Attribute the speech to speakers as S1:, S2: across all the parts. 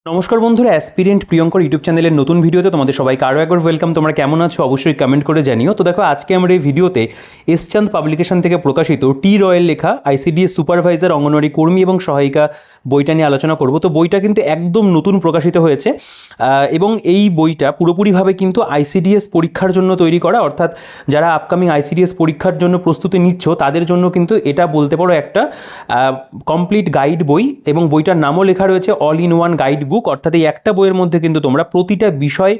S1: নমস্কার বন্ধুরা, aspirant Priyankar YouTube চ্যানেলের নতুন ভিডিওতে তোমাদের সবাইকে আরও একবার ওয়েলকাম। তোমরা কেমন আছো অবশ্যই কমেন্ট করে জানিও। তো দেখো, আজকে আমরা এই ভিডিওতে এসচাঁদ পাবলিকেশন থেকে প্রকাশিত টি রয়ের লেখা আইসিডিএস সুপারভাইজার অঙ্গনওয়াড়ি কর্মী এবং সহায়িকা বইটা নিয়ে আলোচনা করব। তো বইটা কিন্তু একদম নতুন প্রকাশিত হয়েছে এবং এই বইটা পুরোপুরিভাবে কিন্তু আইসিডিএস পরীক্ষার জন্য তৈরি করা, অর্থাৎ যারা আপকামিং আইসিডিএস পরীক্ষার জন্য প্রস্তুতি নিচ্ছ তাদের জন্য কিন্তু এটা বলতে পারো একটা কমপ্লিট গাইড বই, এবং বইটার নামও লেখা রয়েছে all in one guide book. অর্থাৎ এই একটা বইয়ের মধ্যে কিন্তু তোমরা প্রতিটা বিষয়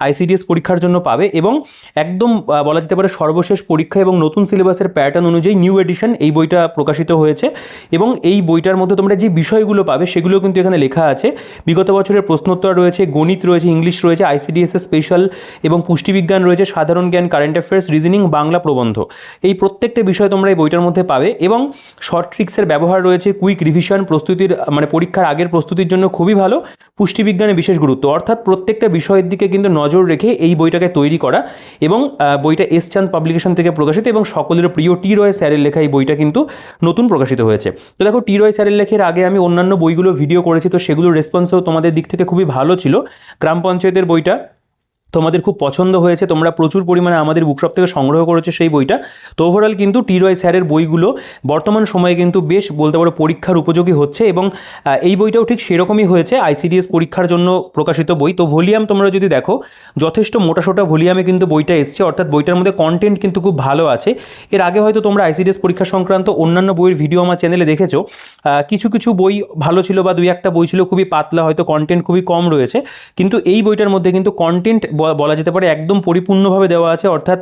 S1: আইসিডিএস পরীক্ষার জন্য পাবে, এবং একদম বলা যেতে পারে সর্বশেষ পরীক্ষা এবং নতুন সিলেবাসের প্যাটার্ন অনুযায়ী নিউ এডিশন এই বইটা প্রকাশিত হয়েছে। এবং এই বইটার মধ্যে তোমরা যে বিষয়গুলো পাবে সেগুলো কিন্তু এখানে লেখা আছে। বিগত বছরের প্রশ্নোত্তর রয়েছে, গণিত রয়েছে, ইংলিশ রয়েছে, আইসিডিএস স্পেশাল এবং পুষ্টিবিজ্ঞান রয়েছে, সাধারণ জ্ঞান, কারেন্ট অ্যাফেয়ার্স, রিজনিং, বাংলা প্রবন্ধ। এই প্রত্যেকটা বিষয় তোমরা এই বইটার মধ্যে পাবে, এবং শর্ট ট্রিক্সের ব্যবহার রয়েছে, কুইক রিভিশন, প্রস্তুতির পরীক্ষার আগের প্রস্তুতির জন্য খুবই ভালো, পুষ্টিবিজ্ঞানে বিশেষ গুরুত্ব। অর্থাৎ প্রত্যেকটা বিষয়ের দিকে কিন্তু নজর রেখে এই বইটাকে তৈরি করা, এবং বইটা এসচাঁদ পাবলিকেশন থেকে প্রকাশিত, এবং সকলের প্রিয় টি রয় স্যারের লেখা এই বইটা কিন্তু নতুন প্রকাশিত হয়েছে। তো দেখো, টি রয় স্যারের লেখার আগে আমি অন্যান্য বইগুলো ভিডিও করেছি, তো সেগুলোর রেসপন্সও তোমাদের দিক থেকে খুবই ভালো ছিল। গ্রাম পঞ্চায়েতের বইটা তোমাদের খুব পছন্দ হয়েছে, তোমরা প্রচুর পরিমাণে আমাদের বুকশপ থেকে সংগ্রহ করেছো সেই বইটা। তো ওভারঅল কিন্তু টি রয় স্যারের বইগুলো বর্তমান সময়ে কিন্তু বেশ বলতে পারো পরীক্ষার উপযোগী হচ্ছে, এবং এই বইটাও ঠিক সেরকমই হয়েছে, আইসিডিএস পরীক্ষার জন্য প্রকাশিত বই। তো ভলিউম তোমরা যদি দেখো, যথেষ্ট মোটাসোটা ভলিউমে কিন্তু বইটা এসছে, অর্থাৎ বইটার মধ্যে কন্টেন্ট কিন্তু খুব ভালো আছে। এর আগে হয়তো তোমরা আইসিডিএস পরীক্ষা সংক্রান্ত অন্যান্য বইয়ের ভিডিও আমার চ্যানেলে দেখেছো, কিছু কিছু বই ভালো ছিল বা দুই একটা বই ছিল খুবই পাতলা, হয়তো কন্টেন্ট খুবই কম রয়েছে, কিন্তু এই বইটার মধ্যে কিন্তু কন্টেন্ট বলা যেতে পারে একদম পরিপূর্ণভাবে দেওয়া আছে। অর্থাৎ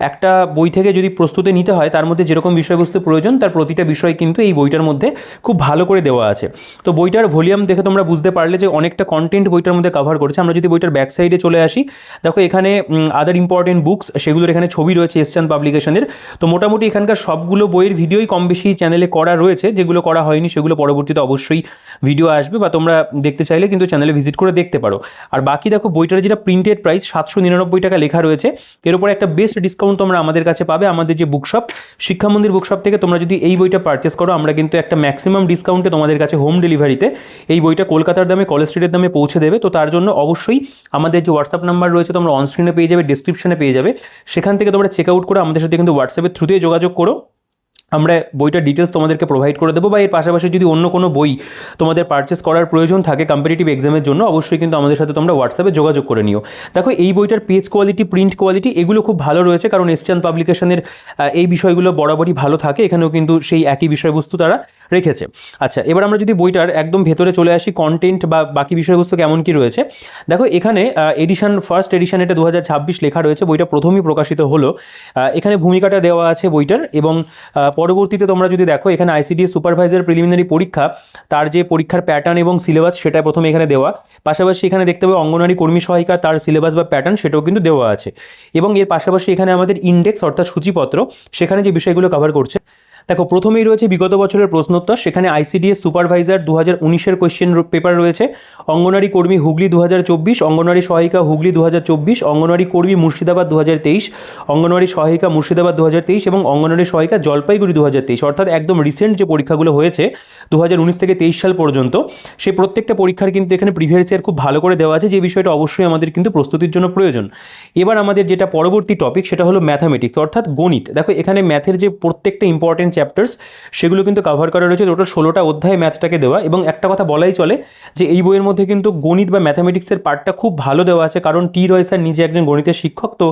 S1: একটা বই থেকে যদি প্রস্তুতি নিতে হয়, তার মধ্যে যেরকম বিষয়বস্তু প্রয়োজন তার প্রতিটা বিষয় কিন্তু এই বইটার মধ্যে খুব ভালো করে দেওয়া আছে। তো বইটার ভলিউম দেখে তোমরা বুঝতে পারলে যে অনেকটা কন্টেন্ট বইটার মধ্যে কভার করেছে। আমরা যদি বইটার ব্যাক সাইডে চলে আসি, দেখো এখানে আদার ইম্পর্টেন্ট বুকস, সেগুলোর এখানে ছবি রয়েছে এসচাঁদ পাবলিকেশনের। তো মোটামুটি এখানকার সবগুলো বইয়ের ভিডিওই কম বেশি চ্যানেলে করা রয়েছে, যেগুলো করা হয়নি সেগুলো পরবর্তীতে অবশ্যই ভিডিও আসবে, বা তোমরা দেখতে চাইলে কিন্তু চ্যানেলে ভিজিট করে দেখতে পারো। আর বাকি দেখো, বইটার যেটা প্রিন্টেড প্রাইস 799 টাকা লেখা রয়েছে, এর উপরে একটা বেস্ট ডিসকাউন্ট তোমরা আমাদের কাছে পাবে। আমাদের যে বুকশপ শিক্ষা মন্দির বুকশপ থেকে তোমরা যদি এই বইটা পারচেস করো, আমরা কিন্তু একটা ম্যাক্সিমাম ডিসকাউন্টে তোমাদের কাছে হোম ডেলিভারিতে এই বইটা কলকাতার দামে, কলেজ স্ট্রিটের দামে পৌঁছে দেবে। তো তার জন্য অবশ্যই আমাদের যে হোয়াটসঅ্যাপ নাম্বার রয়েছে তোমরা অন স্ক্রিনে পেয়ে যাবে, ডিসক্রিপশনে পেয়ে যাবে, সেখান থেকে তোমরা চেক আউট করে আমাদের সাথে কিন্তু হোয়াটসঅ্যাপের থ্রুতেই যোগাযোগ করো। আমরা বইটার ডিটেলস তোমাদেরকে প্রোভাইড করে দেবো, বা এর পাশাপাশি যদি অন্য কোনো বই তোমাদের পারচেস করার প্রয়োজন থাকে কম্পিটিটিভ এক্সামের জন্য, অবশ্যই কিন্তু আমাদের সাথে তোমরা হোয়াটসঅ্যাপে যোগাযোগ করে নিও। দেখো, এই বইটার পেজ কোয়ালিটি, প্রিন্ট কোয়ালিটি এগুলো খুব ভালো রয়েছে, কারণ এসচাঁদ পাবলিকেশনের এই বিষয়গুলো বরাবরই ভালো থাকে, এখানেও কিন্তু সেই একই বিষয়বস্তু তারা রেখেছে। আচ্ছা, এবার আমরা যদি বইটার একদম ভেতরে চলে আসি, কন্টেন্ট বা বাকি বিষয়বস্তু কেমন কি রয়েছে, দেখো এখানে এডিশন, ফার্স্ট এডিশন, এটা 2026 লেখা রয়েছে, বইটা প্রথমেই প্রকাশিত হলো। এখানে ভূমিকাটা দেওয়া আছে বইটার, এবং পরবর্তীতে তোমরা যদি দেখো, এখানে আইসিডিএস সুপারভাইজার প্রিলিমিনারি পরীক্ষা, তার যে পরীক্ষার প্যাটার্ন এবং সিলেবাস সেটা প্রথমে এখানে দেওয়া, পাশাপাশি এখানে দেখতে পাবে অঙ্গনওয়াড়ি কর্মী সহায়িকা, তার সিলেবাস বা প্যাটার্ন সেটাও কিন্তু দেওয়া আছে, এবং এর পাশাপাশি এখানে আমাদের ইন্ডেক্স অর্থাৎ সূচিপত্র, সেখানে যে বিষয়গুলো কভার করছে। দেখো, প্রথমেই রয়েছে বিগত বছরের প্রশ্নোত্তর, সেখানে আইসিডিএস সুপারভাইজার 2019-এর কোয়েশ্চেন পেপার রয়েছে, অঙ্গনওয়াড়ি কর্মী হুগলি 2024, অঙ্গনওয়াড়ি সহায়িকা হুগলি 2024, অঙ্গনওয়াড়ি কর্মী মুর্শিদাবাদ 2023, অঙ্গনওয়াড়ি সহায়িকা মুর্শিদাবাদ 2023 এবং অঙ্গনওয়াড়ি সহায়িকা জলপাইগুড়ি 2023। অর্থাৎ একদম রিসেন্ট যে পরীক্ষাগুলো হয়েছে 2019 থেকে 23 সাল পর্যন্ত, সেই প্রত্যেকটা পরীক্ষার কিন্তু এখানে প্রিভিয়াস ইয়ার খুব ভালো করে দেওয়া আছে, যে বিষয়টা অবশ্যই আমাদের কিন্তু প্রস্তুতির জন্য প্রয়োজন। এবার আমাদের যেটা পরবর্তী টপিক সেটা হলো ম্যাথামেটিক্স অর্থাৎ গণিত। দেখো, এখানে ম্যাথের যে প্রত্যেকটা ইম্পর্টেন্ট চ্যাপ্টার্স সেগুলো কিন্তু কভার করা রয়েছে, টোটাল 16টা অধ্যায় ম্যাথটাকে দেওয়া, এবং একটা কথা বলাই চলে যে এই বইয়ের মধ্যে কিন্তু গণিত বা ম্যাথামেটিক্সের পার্টটা খুব ভালো দেওয়া আছে, কারণ টি রয় স্যার নিজে একজন গণিতের শিক্ষক। তো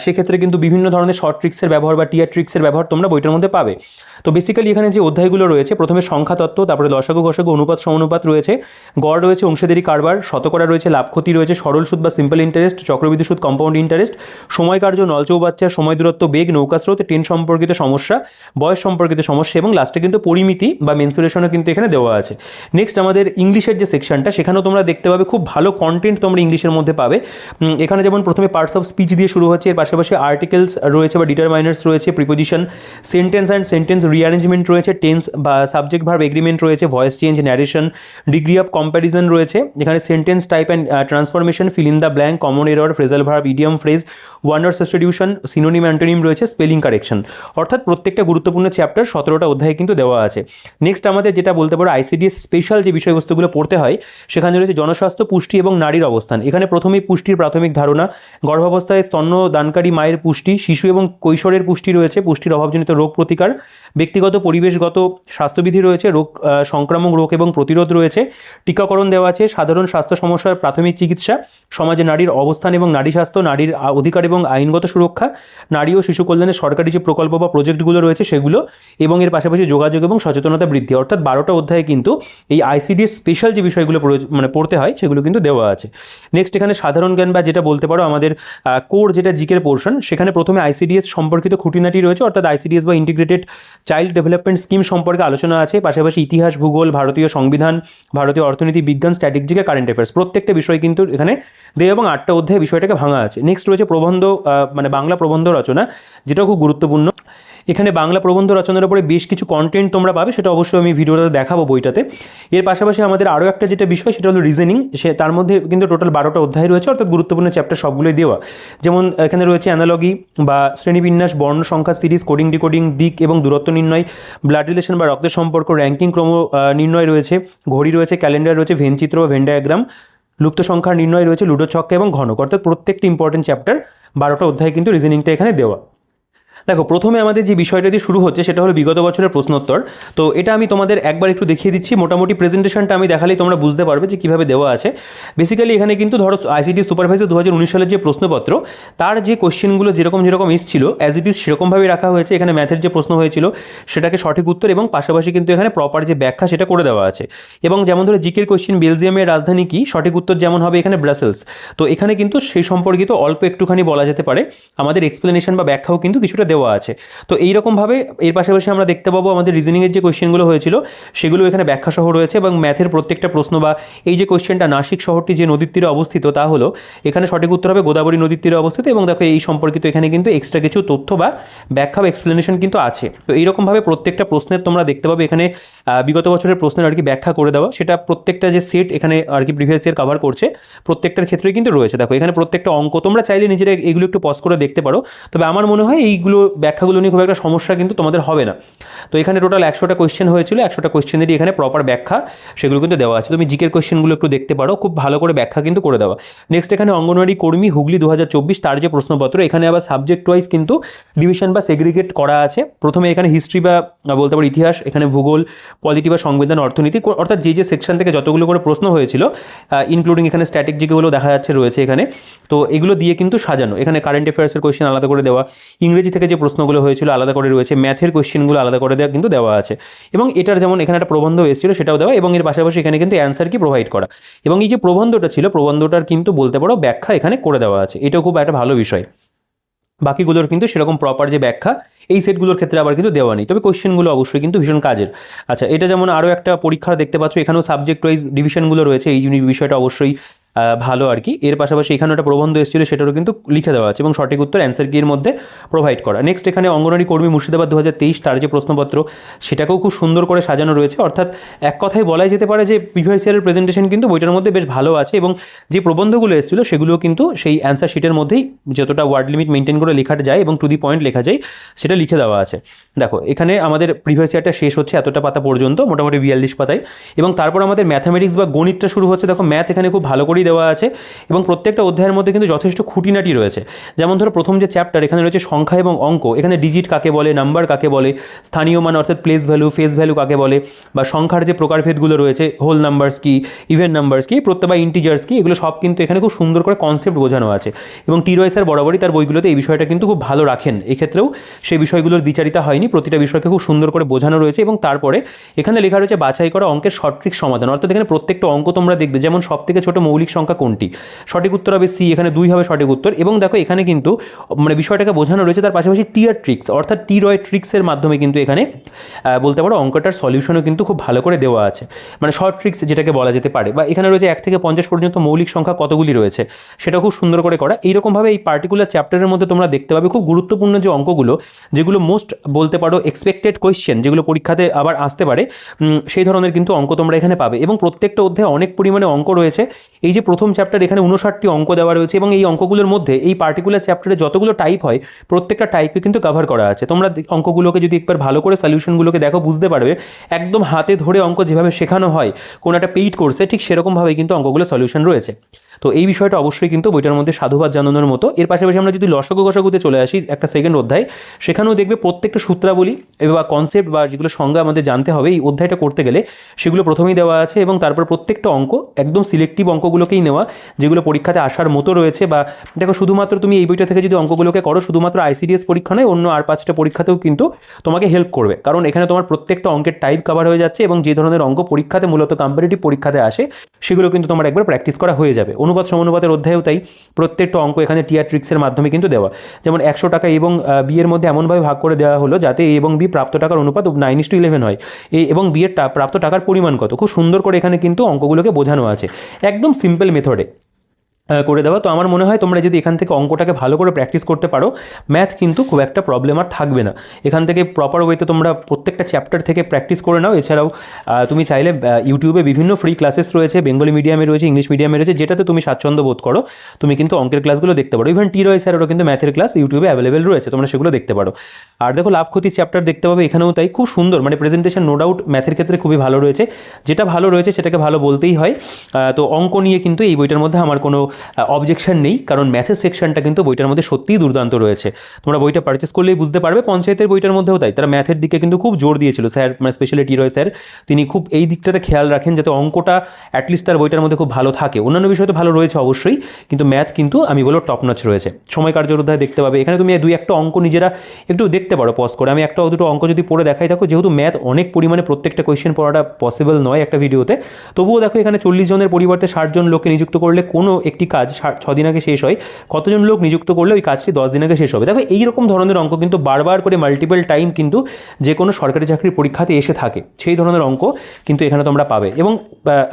S1: সেক্ষেত্রে কিন্তু বিভিন্ন ধরনের শর্ট ট্রিক্সের ব্যবহার বা টিয়ার ট্রিক্সের ব্যবহার তোমরা বইটার মধ্যে পাবে। তো বেসিক্যালি এখানে যে অধ্যায়গুলো রয়েছে, প্রথমে সংখ্যা তত্ত্ব, তারপরে লসাগু গসাগু, অনুপাত সমানুপাত রয়েছে, গড় রয়েছে, অংশীদারি কারবার, শতকরা রয়েছে, লাভ ক্ষতি রয়েছে, সরল সুদ বা সিম্পল ইন্টারেস্ট, চক্রবৃদ্ধি সুদ, কম্পাউন্ড ইন্টারেস্ট, সময় কার্য, নলচৌবাচ্চা, সময় দূরত্ব, বেগ, নৌকা স্রোত, ট্রেন সম্পর্কিত সমস্যা, বয়স সম্পর্কিত সমস্যা, এবং লাস্টে কিন্তু পরিমিতি বা মেনসুরেশনও কিন্তু এখানে দেওয়া আছে। নেক্সট আমাদের ইংলিশের যে সেকশনটা, সেখানেও তোমরা দেখতে পাবে খুব ভালো কন্টেন্ট তোমরা ইংলিশের মধ্যে পাবে। এখানে যেমন প্রথমে পার্টস অফ স্পিচ দিয়ে শুরু হচ্ছে, এর পাশাপাশি আর্টিকেলস রয়েছে বা ডিটারমাইনার্স রয়েছে, preposition, sentence and sentence rearrangement রয়েছে, টেন্স বা সাবজেক্ট ভার্ব এগ্রিমেন্ট রয়েছে, voice change, narration, degree of comparison রয়েছে, এখানে sentence type and transformation, fill in the blank, common error, phrasal verb, idiom phrase, word substitution, synonym antonym রয়েছে, spelling correction. অর্থাৎ প্রত্যেকটা গুরুত্বপূর্ণ chapter chapter 17টা অধ্যায় কিন্তু দেওয়া আছে। নেক্সট আমাদের যেটা বলতে পারো আইসিডিএস স্পেশাল যে বিষয়বস্তুগুলো পড়তে হয় সেখানে রয়েছে জনস্বাস্থ্য, পুষ্টি এবং নারীর অবস্থান। এখানে প্রথমেই পুষ্টির প্রাথমিক ধারণা, গর্ভাবস্থায় স্তন্যদানকারী মায়ের পুষ্টি, শিশু এবং কৈশোরের পুষ্টি রয়েছে, পুষ্টির অভাবজনিত রোগ প্রতিকার, ব্যক্তিগত পরিবেশগত স্বাস্থ্যবিধি রয়েছে, রোগ সংক্রামক রোগ এবং প্রতিরোধ রয়েছে, টিকাকরণ দেওয়া আছে, সাধারণ স্বাস্থ্য সমস্যার প্রাথমিক চিকিৎসা, সমাজে নারীর অবস্থান এবং নারী স্বাস্থ্য, নারীর অধিকার এবং আইনগত সুরক্ষা, নারী ও শিশু কল্যাণের সরকারি যে প্রকল্প বা প্রজেক্টগুলো রয়েছে সেগুলো, এবং এর পাশাপাশি যোগাযোগ এবং সচেতনতা বৃদ্ধি। অর্থাৎ 12টা অধ্যায়ে কিন্তু এই আইসিডিএস স্পেশাল যে বিষয়গুলো পড়তে হয় সেগুলো কিন্তু দেওয়া আছে। নেক্সট এখানে সাধারণ জ্ঞান বা যেটা বলতে পারো আমাদের কোর যেটা জিকের পোর্শন, সেখানে প্রথমে আইসিডিএস সম্পর্কিত খুঁটিনাটি রয়েছে, অর্থাৎ আইসিডিএস বা ইন্টিগ্রেটেড চাইল্ড ডেভেলপমেন্ট স্কিম সম্পর্কে আলোচনা আছে, পাশাপাশি ইতিহাস, ভূগোল, ভারতীয় সংবিধান, ভারতীয় অর্থনীতি, বিজ্ঞান, স্ট্র্যাটেজিক, কারেন্ট অ্যাফেয়ার্স প্রত্যেকটা বিষয় কিন্তু এখানে দেয় এবং 8টা অধ্যায়ে বিষয়টাকে ভাঙা আছে। নেক্সট রয়েছে প্রবন্ধ, বাংলা প্রবন্ধ রচনা, যেটা খুব গুরুত্বপূর্ণ। এখানে বাংলা প্রবন্ধ রচনার উপরে বেশ কিছু কন্টেন্ট তোমরা পাবে, সেটা অবশ্যই আমি ভিডিওটাতে দেখাবো বইটাতে। এর পাশাপাশি আমাদের আরও একটা যেটা বিষয় সেটা হলো রিজনিং, তার মধ্যে কিন্তু টোটাল 12টা অধ্যায় রয়েছে, অর্থাৎ গুরুত্বপূর্ণ চ্যাপ্টার সবগুলোই দেওয়া। যেমন এখানে রয়েছে অ্যানালজি বা শ্রেণীবিন্যাস, বর্ণ সংখ্যা সিরিজ, কোডিং ডিকোডিং, দিক এবং দূরত্ব নির্ণয়, ব্লাড রিলেশন বা রক্তের সম্পর্ক, র্যাঙ্কিং ক্রম নির্ণয় রয়েছে, ঘড়ি রয়েছে, ক্যালেন্ডার রয়েছে, ভেনচিত্র বা ভেন ডায়াগ্রাম, লুপ্ত সংখ্যার নির্ণয় রয়েছে, লুডো ছক্কা এবং ঘনক। অর্থাৎ প্রত্যেকটি ইম্পর্টেন্ট চ্যাপ্টার 12টা অধ্যায় কিন্তু রিজনিংটা এখানে দেওয়া। দেখো প্রথমে আমাদের যে বিষয়টা দিয়ে শুরু হচ্ছে সেটা হলো বিগত বছরের প্রশ্নোত্তর। তো এটা আমি তোমাদের একবার একটু দেখিয়ে দিচ্ছি, মোটামুটি প্রেজেন্টেশনটা আমি দেখালেই তোমরা বুঝতে পারবে যে কীভাবে দেওয়া আছে। বেসিক্যালি এখানে কিন্তু ধরো আইসিডি সুপারভাইজার 2019 সালের যে প্রশ্নপত্র, তার যে কোশ্চেনগুলো যেরকম এসেছিল অ্যাজ ইট ইজ সেরকমভাবেই রাখা হয়েছে। এখানে ম্যাথের যে প্রশ্ন হয়েছিল সেটাকে সঠিক উত্তর এবং পাশাপাশি কিন্তু এখানে প্রপার যে ব্যাখ্যা সেটা করে দেওয়া আছে। এবং যেমন ধরো জিকের কোশ্চেন বেলজিয়ামের রাজধানী কি, সঠিক উত্তর যেমন হবে এখানে ব্রাসেলস। তো এখানে কিন্তু সেই সম্পর্কিত অল্প একটুখানি বলা যেতে পারে, আমাদের এক্সপ্লেনেশন বা ব্যাখ্যাও কিন্তু কিছুটা দেওয়া আছে। তো এইরকমভাবে এর পাশাপাশি আমরা দেখতে পাবো আমাদের রিজনিংয়ের যে কোয়েশ্চেনগুলো হয়েছিল সেগুলো এখানে ব্যাখ্যা সহ রয়েছে, এবং ম্যাথের প্রত্যেকটা প্রশ্ন বা এই যে কোয়েশ্চেনটা নাসিক শহরটি যে নদীর তীরে অবস্থিত, তা হলো এখানে সঠিক উত্তর হবে গোদাবরী নদীর তীরে অবস্থিত। এবং দেখো এই সম্পর্কিত এখানে কিন্তু এক্সট্রা কিছু তথ্য বা ব্যাখ্যা বা এক্সপ্লেনেশন কিন্তু আছে। তো এইরকমভাবে প্রত্যেকটা প্রশ্নের তোমরা দেখতে পাবে এখানে বিগত বছরের প্রশ্নের আর কি ব্যাখ্যা করে দেওয়া, সেটা প্রত্যেকটা যে সেট এখানে আর কি প্রিভিয়াস ইয়ার কভার করছে প্রত্যেকটার ক্ষেত্রেই কিন্তু রয়েছে। দেখো এখানে প্রত্যেকটা অঙ্ক তোমরা চাইলে নিজেরা এগুলো একটু পজ করে দেখতে পারো, তবে আমার মনে হয় এইগুলো ব্যাখ্যাগুলো নিয়ে খুব একটা সমস্যা কিন্তু তোমাদের হবে না। তো এখানে টোটাল 100টা কোয়েশ্চেন হয়েছিল, 100টা কোয়েশ্চেনেরই এখানে প্রপার ব্যাখ্যা সেগুলো কিন্তু দেওয়া আছে। তুমি জিকের কোয়েশ্চেনগুলো একটু দেখতে পারো, খুব ভালো করে ব্যাখ্যা কিন্তু করে দেওয়া। নেক্সট এখানে অঙ্গনওয়াড়ি কর্মী হুগলি 2024, তার যে প্রশ্নপত্র, এখানে আবার সাবজেক্ট ওয়াইজ কিন্তু ডিভিশন বা সেগ্রিগেট করা আছে। প্রথমে এখানে হিস্ট্রি বা বলতে পারো ইতিহাস, এখানে ভূগোল, পলিটি বা সংবিধান, অর্থনীতি, অর্থাৎ যে সেকশন থেকে যতগুলো করে প্রশ্ন হয়েছিল ইনক্লুডিং এখানে স্ট্যাটিক যেগুলো দেখা যাচ্ছে রয়েছে এখানে, তো এগুলো দিয়ে কিন্তু সাজানো। এখানে কারেন্ট অ্যাফেয়ার্সের কোয়েশ্চেন আলাদা করে দেওয়া, ইংরেজি থেকে যে প্রশ্নগুলো হয়েছিল আলাদা করে রয়েছে, ম্যাথের কোয়েশ্চেনগুলো আলাদা করে দেওয়া কিন্তু দেওয়া আছে। এবং এটার যেমন এখানে একটা প্রবন্ধ এসেছিল সেটাও দেওয়া, এবং এর পাশাপাশি এখানে কিন্তু অ্যান্সার কি প্রোভাইড করা। এবং এই যে প্রবন্ধটা ছিল, প্রবন্ধটার কিন্তু বলতে পারো ব্যাখ্যা এখানে করে দেওয়া আছে, এটাও খুব একটা ভালো বিষয়। বাকিগুলোর কিন্তু সেরকম প্রপার যে ব্যাখ্যা এই সেটগুলোর ক্ষেত্রে আবার কিন্তু দেওয়া নেই, তবে কোয়েশ্চেনগুলো অবশ্যই কিন্তু ভীষণ কাজের। আচ্ছা, এটা যেমন আরও একটা পরীক্ষা দেখতে পাচ্ছ, এখানেও সাবজেক্ট ওয়াইজ ডিভিশনগুলো রয়েছে, এই বিষয়টা অবশ্যই ভালো আর কি। এর পাশাপাশি এখানে একটা প্রবন্ধ এসেছিল সেটারও কিন্তু লিখে দেওয়া আছে এবং সঠিক উত্তর অ্যান্সার কি এর মধ্যে প্রোভাইড করা। নেক্সট এখানে অঙ্গনওয়াড়ি কর্মী মুর্শিদাবাদ 2023, তার যে প্রশ্নপত্র সেটাকেও খুব সুন্দর করে সাজানো রয়েছে। অর্থাৎ এক কথায় বলাই যেতে পারে যে প্রিভিয়াস ইয়ারের প্রেজেন্টেশন কিন্তু বইটার মধ্যে বেশ ভালো আছে, এবং যে প্রবন্ধগুলো এসেছিল সেগুলোও কিন্তু সেই অ্যান্সার শিটের মধ্যেই যতটা ওয়ার্ড লিমিট মেনটেন করে লেখা যায় এবং টু দি পয়েন্ট লেখা যায় সেটা লিখে দেওয়া আছে। দেখো এখানে আমাদের প্রিভিয়াস ইয়ারটা শেষ হচ্ছে এতটা পাতা পর্যন্ত, মোটামুটি 42 পাতায়, এবং তারপর আমাদের ম্যাথামেটিক্স বা গণিতটা শুরু হচ্ছে। দেখো ম্যাথ এখানে খুব ভালো করেই দেওয়া আছে, এবং প্রত্যেকটা অধ্যায়ের মধ্যে কিন্তু যথেষ্ট খুঁটিনাটি রয়েছে। যেমন ধরো প্রথম যে চ্যাপ্টার এখানে রয়েছে সংখ্যা এবং অঙ্ক, এখানে ডিজিট কাকে বলে, নাম্বার কাকে বলে, স্থানীয় মান অর্থাৎ প্লেস ভ্যালু, ফেস ভ্যালু কাকে বলে, বা সংখ্যার যে প্রকারভেদগুলো রয়েছে, হোল নাম্বারস কি, ইভেন নাম্বারস কি, বা ইন্টিজার্স কি, এগুলো সব কিন্তু এখানে খুব সুন্দর করে কনসেপ্ট বোঝানো আছে। এবং টি রয় স্যার বরাবরই তার বইগুলোতে এই বিষয়টা কিন্তু খুব ভালো রাখেন, এক্ষেত্রেও সেই বিষয়গুলোর দ্বিচারিতা হয়নি, প্রতিটা বিষয়কে খুব সুন্দর করে বোঝানো রয়েছে। এবং তারপরে এখানে লেখা রয়েছে বাছাই করা অঙ্কের সঠিক সমাধান, অর্থাৎ এখানে প্রত্যেকটা অঙ্ক তোমরা দেখবে, যেমন সব থেকে ছোট মৌলিক সংখ্যা কোনটি, সঠিক উত্তর হবে সি, এখানে 2 হবে সঠিক উত্তর। এবং দেখো এখানে কিন্তু মানে বিষয়টাকে বোঝানো রয়েছে, তার পাশাপাশি টিয়ার ট্রিক্স অর্থাৎ টি রয় ট্রিক্সের মাধ্যমে কিন্তু এখানে বলতে পারো অঙ্কটার সলিউশনও কিন্তু খুব ভালো করে দেওয়া আছে, মানে শর্ট ট্রিক্স যেটাকে বলা যেতে পারে। বা এখানে রয়েছে 1 থেকে 50 পর্যন্ত মৌলিক সংখ্যা কতগুলি রয়েছে সেটা খুব সুন্দর করে করা। এইরকমভাবে এই পার্টিকুলার চ্যাপ্টারের মধ্যে তোমরা দেখতে পাবে খুব গুরুত্বপূর্ণ যে অঙ্কগুলো, যেগুলো মোস্ট বলতে পারো এক্সপেক্টেড কোয়েশ্চেন, যেগুলো পরীক্ষাতে আবার আসতে পারে, সেই ধরনের কিন্তু অঙ্ক তোমরা এখানে পাবে। এবং প্রত্যেকটা অধ্যায়ে অনেক পরিমাণে অঙ্ক রয়েছে। এই যে যে প্রথম চ্যাপ্টার এখানে 59টি অঙ্ক দেওয়া রয়েছে এবং এই অঙ্কগুলোর মধ্যে এই পার্টিকুলার চ্যাপ্টারে যতগুলো টাইপ হয় প্রত্যেকটা টাইপকে কিন্তু কভার করা আছে। তোমরা অঙ্কগুলোকে যদি একবার ভালো করে সলিউশনগুলোকে দেখো বুঝতে পারবে একদম হাতে ধরে অঙ্ক যেভাবে শেখানো হয় কোনো একটা পেইড কোর্সে ঠিক সেরকমভাবেই কিন্তু অঙ্কগুলো সলিউশন রয়েছে। তো এই বিষয়টা অবশ্যই কিন্তু বইটার মধ্যে সাধুবাদ জানানোর মতো। এর পাশাপাশি আমরা যদি লসাগু গসাগুতে চলে আসি একটা সেকেন্ড অধ্যায়, সেখানেও দেখবে প্রত্যেকটা সূত্রাবলী বা কনসেপ্ট বা যেগুলো সংজ্ঞা আমাদের জানতে হবে এই অধ্যায়টা করতে গেলে সেগুলো প্রথমেই দেওয়া আছে এবং তারপর প্রত্যেকটা অঙ্ক একদম সিলেক্টিভ অঙ্কগুলোকেই নেওয়া যেগুলো পরীক্ষাতে আসার মতো রয়েছে। বা দেখো শুধুমাত্র তুমি এই বইটা থেকে যদি অঙ্কগুলোকে করো শুধুমাত্র আইসিডিএস পরীক্ষা নয়, অন্য আর 5টা পরীক্ষাতেও কিন্তু তোমাকে হেল্প করবে, কারণ এখানে তোমার প্রত্যেকটা অঙ্কের টাইপ কভার হয়ে যাচ্ছে এবং যে ধরনের অঙ্ক পরীক্ষাতে মূলত কম্পারেটিভ পরীক্ষাতে আসে সেগুলো কিন্তু তোমার একবার প্র্যাকটিস করা হয়ে যাবে। অনুপাত সমানুপাতের অধ্যায়েও তাই প্রত্যেকটা অঙ্ক এখানে টিয়ার ট্রিক্সের মাধ্যমে কিন্তু দেওয়া, যেমন 100 টাকা এবং বি এর মধ্যে এমনভাবে ভাগ করে দেওয়া হলো যাতে এ এবং বি প্রাপ্ত টাকার অনুপাত 9:11 হয়, এ এবং বি এর প্রাপ্ত টাকার পরিমাণ কত, খুব সুন্দর করে এখানে কিন্তু অঙ্কগুলোকে বোঝানো আছে একদম সিম্পল মেথডে করে দেওয়া। তো আমার মনে হয় তোমরা যদি এখান থেকে অঙ্কটাকে ভালো করে প্র্যাকটিস করতে পারো ম্যাথ কিন্তু খুব একটা প্রবলেম আর থাকবে না। এখান থেকে প্রপার ওয়েতে তোমরা প্রত্যেকটা চ্যাপ্টার থেকে প্র্যাকটিস করে নাও। এছাড়াও তুমি চাইলে ইউটিউবে বিভিন্ন ফ্রি ক্লাসেস রয়েছে, বেঙ্গলি মিডিয়ামে রয়েছে, ইংলিশ মিডিয়ামে রয়েছে, যেটাতে তুমি স্বাচ্ছন্দ্য বোধ করো তুমি কিন্তু অঙ্কের ক্লাসগুলো দেখতে পারো। ইভেন টি রয় স্যারেরও কিন্তু ম্যাথের ক্লাস ইউটিউবে অ্যাভেলেবেল রয়েছে, তোমরা সেগুলো দেখতে পারো। আর দেখো লাভ ক্ষতির চ্যাপ্টার দেখতে পাবে এখানেও তাই, খুব সুন্দর মানে প্রেজেন্টেশন নো ডাউট ম্যাথের ক্ষেত্রে খুবই ভালো রয়েছে, যেটা ভালো রয়েছে সেটাকে ভালো বলতেই হয়। তো অঙ্ক নিয়ে কিন্তু এই বইটার মধ্যে আমার কোনো অবজেকশন নেই, কারণ ম্যাথের সেকশনটা কিন্তু বইটার মধ্যে সত্যিই দুর্দান্ত রয়েছে। তোমরা বইটা পারচেস করলেই বুঝতে পারবে। পঞ্চায়েতের বইটার মধ্যেও তাই, তারা ম্যাথের দিকে কিন্তু খুব জোর দিয়েছিল স্যার, মানে স্পেশালি টি রয় স্যার, তিনি খুব এই দিকটাতে খেয়াল রাখেন যাতে অঙ্কটা অ্যাটলিস্ট তার বইটার মধ্যে খুব ভালো থাকে। অন্যান্য বিষয় তো ভালো রয়েছে অবশ্যই, কিন্তু ম্যাথ কিন্তু আমি বলবো টপ নচ রয়েছে। সময় কার্যর অধ্যায় দেখতে পাবে, এখানে তুমি 2-1টা অঙ্ক নিজেরা একটু দেখতে পারো পজ করে। আমি 1-2 অঙ্ক যদি পড়ে দেখাই, দেখো যেহেতু ম্যাথ অনেক পরিমাণে প্রত্যেকটা কোয়েশ্চেন পড়াটা পসিবল নয় একটা ভিডিওতে, তবুও দেখো এখানে 40 জনের পরিবর্তে 60 জন লোককে নিযুক্ত করলে কোনো একটি কাজ 6 দিন আগে শেষ হয়, কতজন লোক নিযুক্ত করলে ওই কাজটি 10 দিন আগে শেষ হবে। দেখো এইরকম ধরনের অঙ্ক কিন্তু বারবার করে মাল্টিপল টাইম কিন্তু যে কোনো সরকারি চাকরির পরীক্ষাতে এসে থাকে, সেই ধরনের অঙ্ক কিন্তু এখানে তোমরা পাবে। এবং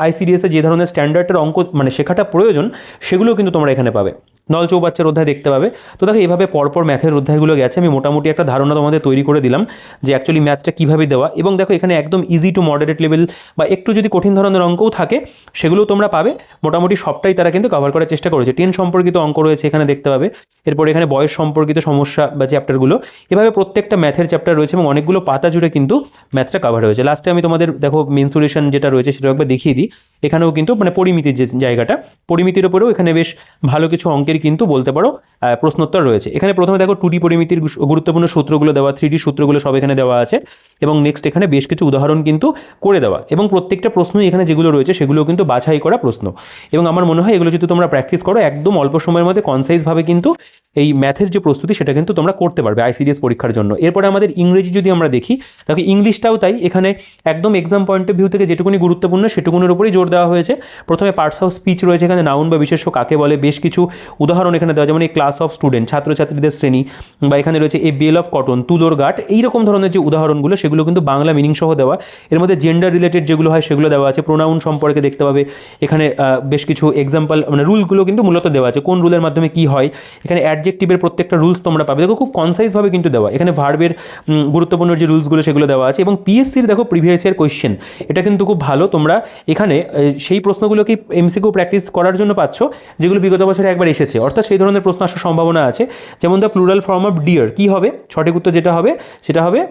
S1: আইসিডিএসে যে ধরনের স্ট্যান্ডার্ডের অঙ্ক মানে শেখাটা প্রয়োজন সেগুলোও কিন্তু তোমরা এখানে পাবে। নল চৌবাচ্চার অধ্যায় দেখতে পাবে। তো দেখো এইভাবে পরপর ম্যাথের অধ্যায়গুলো গেছে, আমি মোটামুটি একটা ধারণা তোমাদের তৈরি করে দিলাম যে অ্যাকচুয়ালি ম্যাথটা কীভাবে দেওয়া। এবং দেখো এখানে একদম ইজি টু মডারেট লেভেল বা একটু যদি কঠিন ধরনের অঙ্কও থাকে সেগুলোও তোমরা পাবে। মোটামুটি সবটাই তারা কিন্তু কভার করার চেষ্টা করেছে। 10 সম্পর্কিত অঙ্ক রয়েছে এখানে দেখতে পাবে, এরপর এখানে বয়স সম্পর্কিত সমস্যা বা চ্যাপ্টারগুলো, এভাবে প্রত্যেকটা ম্যাথের চ্যাপ্টার রয়েছে এবং অনেকগুলো পাতা জুড়ে কিন্তু ম্যাথটা কভার হয়েছে। লাস্টে আমি তোমাদের দেখো মেনসুরেশন যেটা রয়েছে সেটা একবার দেখিয়ে দিই। এখানেও কিন্তু মানে পরিমিতির যে জায়গাটা, পরিমিতির উপরেও এখানে বেশ ভালো কিছু অঙ্কের কিন্তু বলতে পারো প্রশ্নোত্তর রয়েছে। এখানে প্রথমে দেখো 2D পরিমিতির গুরুত্বপূর্ণ সূত্রগুলো দেওয়া, 3D সূত্রগুলো সব এখানে দেওয়া আছে এবং নেক্সট এখানে বেশ কিছু উদাহরণ কিন্তু করে দেওয়া এবং প্রত্যেকটা প্রশ্নই এখানে যেগুলো রয়েছে সেগুলো কিন্তু বাছাই করা প্রশ্ন। এবং আমার মনে হয় এগুলো যদি তোমরা প্র্যাকটিস করো একদম অল্প সময়ের মধ্যে কনসাইজভাবে কিন্তু এই ম্যাথের যে প্রস্তুতি সেটা কিন্তু তোমরা করতে পারবে আইসিডিএস পরীক্ষার জন্য। এরপরে আমাদের ইংরেজি যদি আমরা দেখি, দেখো ইংলিশটাও তাই, এখানে একদম এক্সাম পয়েন্ট অফ ভিউ থেকে যেটুকুনি গুরুত্বপূর্ণ সেটুকুনের উপরেই জোর দেওয়া হয়েছে। প্রথমে পার্টস অফ স্পিচ রয়েছে, এখানে নাউন বা বিশেষ্য কাকে বলে বেশ কিছু উদাহরণ এখানে দেওয়া, যেমন এই ক্লাস অফ স্টুডেন্ট ছাত্রছাত্রীদের শ্রেণী, বা এখানে রয়েছে এ বেল অফ কটন তুলোর গাঠ, এইরকম ধরনের যে উদাহরণগুলো সেগুলো কিন্তু বাংলা মিনিং সহ দেওয়া। এর মধ্যে জেন্ডার রিলেটেড যেগুলো হয় সেগুলো দেওয়া আছে, প্রোনাউন সম্পর্কে দেখতে পাবে এখানে বেশ কিছু এক্সাম্পল মানে রুলগুলো কিন্তু মূলত দেওয়া আছে, কোন রুলের মাধ্যমে কি হয়। এখানে অ্যাডজেক্টিভের প্রত্যেকটা রুলস তোমরা পাবে, দেখো খুব কনসাইজভাবে কিন্তু দেওয়া। এখানে ভার্বের গুরুত্বপূর্ণ যে রুলসগুলো সেগুলো দেওয়া আছে এবং পিএসসির দেখো প্রিভিয়াস ইয়ার কোয়েশ্চেন, এটা কিন্তু খুব ভালো। তোমরা এখানে সেই প্রশ্নগুলোকে এমসিকিউ প্র্যাকটিস করার জন্য পাচ্ছ যেগুলো বিগত বছরে একবার এসেছে, অর্থাৎ সেই ধরনের প্রশ্ন আসার সম্ভাবনা আছে। যেমন the plural form of deer কী হবে, সঠিক উত্তর যেটা হবে সেটা হবে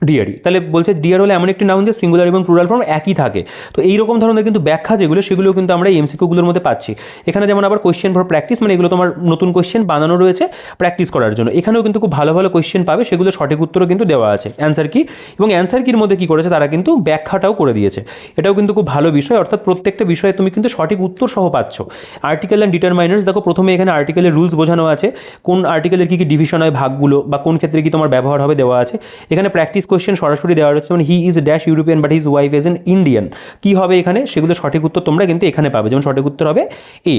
S1: ডিয়ারই। তাহলে বলছে ডিয়ার হলে এমন একটি নাউন যে সিঙ্গুলার এবং প্লুরাল ফর্ম একই থাকে। তো এইরকম ধরনের কিন্তু ব্যাখ্যা যেগুলো সেগুলো কিন্তু আমরা এই এমসিকিউগুলোর মধ্যে পাচ্ছি। এখানে যেমন আবার কোয়েশ্চেন ফর প্র্যাকটিস, মানে এগুলো তোমার নতুন কোয়েশ্চেন বানানো রয়েছে প্র্যাকটিস করার জন্য, এখানেও কিন্তু খুব ভালো ভালো কোয়েশ্চেন পাবে, সেগুলো সঠিক উত্তরও কিন্তু দেওয়া আছে অ্যান্সার কি, এবং অ্যান্সার কির মধ্যে কী করেছে তারা কিন্তু ব্যাখ্যাটাও করে দিয়েছে। এটাও কিন্তু খুব ভালো বিষয়, অর্থাৎ প্রত্যেকটা বিষয়ে তুমি কিন্তু সঠিক উত্তর সহ পাচ্ছ। আর্টিকেল অ্যান্ড ডিটারমাইনার্স, দেখো প্রথমে এখানে আর্টিকেলের রুলস বোঝানো আছে, কোন আর্টিকেলের কী কী ডিভিশন হয় ভাগগুলো বা কোন ক্ষেত্রে কি তোমার ব্যবহার হবে দেওয়া আছে। এখানে প্র্যাকটিস কোয়েশ্চেন সরাসরি দেওয়া রয়েছে, যেমন he is dash European but his wife is an Indian, কী হবে এখানে সেগুলো সঠিক উত্তর তোমরা কিন্তু এখানে পাবে, যেমন সঠিক উত্তর হবে এ।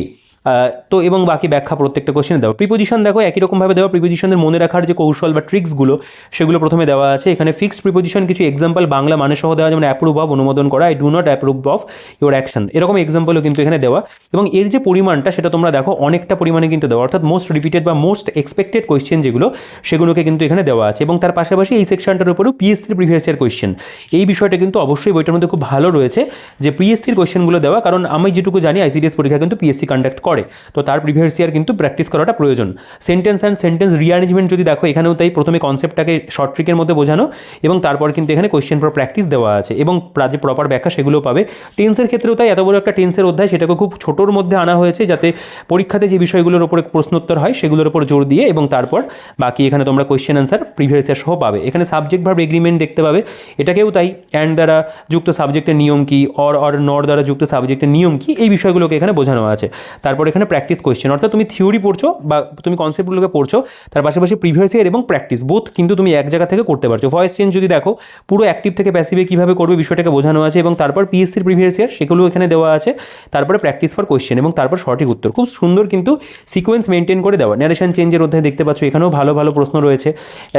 S1: তো এবং বাকি ব্যাখ্যা প্রত্যেকটা কোশ্চেনে দেওয়া। প্রিপোজিশন দেখো একই রকমভাবে দেওয়া, প্রিপোজিশনের মনে রাখার যে কৌশল বা ট্রিক্সগুলো সেগুলো প্রথমে দেওয়া আছে। এখানে ফিক্সড প্রিপোজিশন কিছু এক্সাম্পল বাংলা মানে সহ দেওয়া, যেমন অ্যাপ্রুভ অফ অনুমোদন করা, I do not approve of your action, এরকম এক্সাম্পলও কিন্তু এখানে দেওয়া। এবং এর যে পরিমাণটা সেটা তোমরা দেখো অনেকটা পরিমাণে কিন্তু দেওয়া, অর্থাৎ মোস্ট রিপিটেড বা মোস্ট এক্সপেক্টেড কোয়েশ্চেন যেগুলো সেগুলোকে কিন্তু এখানে দেওয়া আছে। এবং তার পাশাপাশি এই সেকশনটার উপরেও পিএসসির প্রিভিয়াস ইয়ার কোয়েশ্চেন, এই বিষয়টা কিন্তু অবশ্যই বইটার মধ্যে খুব ভালো রয়েছে যে পিএসসির কোয়েশ্চেনগুলো দেওয়া, কারণ আমি যেটুকু জানি আইসিডিএস পরীক্ষা কিন্তু পিএসসি কন্ডাক্ট করে, তো তার প্রিভিয়াস ইয়ার কিন্তু প্র্যাকটিস করাটা প্রয়োজন। সেন্টেন্স অ্যান্ড সেন্টেন্স রিঅ্যারেঞ্জমেন্ট যদি দেখো এখানেও তাই, প্রথমে কনসেপ্টটাকে শর্ট ট্রিকের মধ্যে বোঝানো এবং তারপর কিন্তু এখানে কোয়েশ্চেন ফর প্র্যাকটিস দেওয়া আছে এবং যে প্রপার ব্যাখ্যা সেগুলো পাবে। টেন্সের ক্ষেত্রেও তাই, এত বড় একটা টেন্সের অধ্যায় সেটাকে খুব ছোটোর মধ্যে আনা হয়েছে যাতে পরীক্ষাতে যে বিষয়গুলোর উপরে প্রশ্নোত্তর হয় সেগুলোর উপর জোর দিয়ে, এবং তারপর বাকি এখানে তোমরা কোয়েশ্চেন অ্যান্সার প্রিভিয়াস ইয়ার সহ পাবে। এখানে সাবজেক্ট ভার্ব এগ্রিমেন্ট দেখতে পাবে, এটাকেও তাই, অ্যান্ড দ্বারা যুক্ত সাবজেক্টের নিয়ম কি, অর নর দ্বারা যুক্ত সাবজেক্টের নিয়ম কি, এই বিষয়গুলোকে এখানে বোঝানো আছে। তারপর এখানে প্র্যাকটিস কোয়েশ্চেন, অর্থাৎ তুমি থিওরি পড়ছো বা তুমি কনসেপ্টগুলোকে পড়ছো, তার পাশাপাশি প্রিভিয়াস ইয়ার এবং প্র্যাকটিস বোথ কিন্তু তুমি এক জায়গা থেকে করতে পারছো। ভয়েস চেঞ্জ যদি দেখো পুরো অ্যাক্টিভ থেকে প্যাসিভে কীভাবে করবে বিষয়টাকে বোঝানো আছে, এবং তারপর পিএসসির প্রিভিয়াস ইয়ার সেগুলো এখানে দেওয়া আছে। তারপরে প্র্যাকটিস ফর কোয়েশ্চেন এবং তারপর সঠিক উত্তর, খুব সুন্দর কিন্তু সিকোয়েন্স মেনটেন করে দেওয়া। ন্যারেশন চেঞ্জের অধ্যায় দেখতে পাচ্ছ, এখানেও ভালো ভালো প্রশ্ন রয়েছে।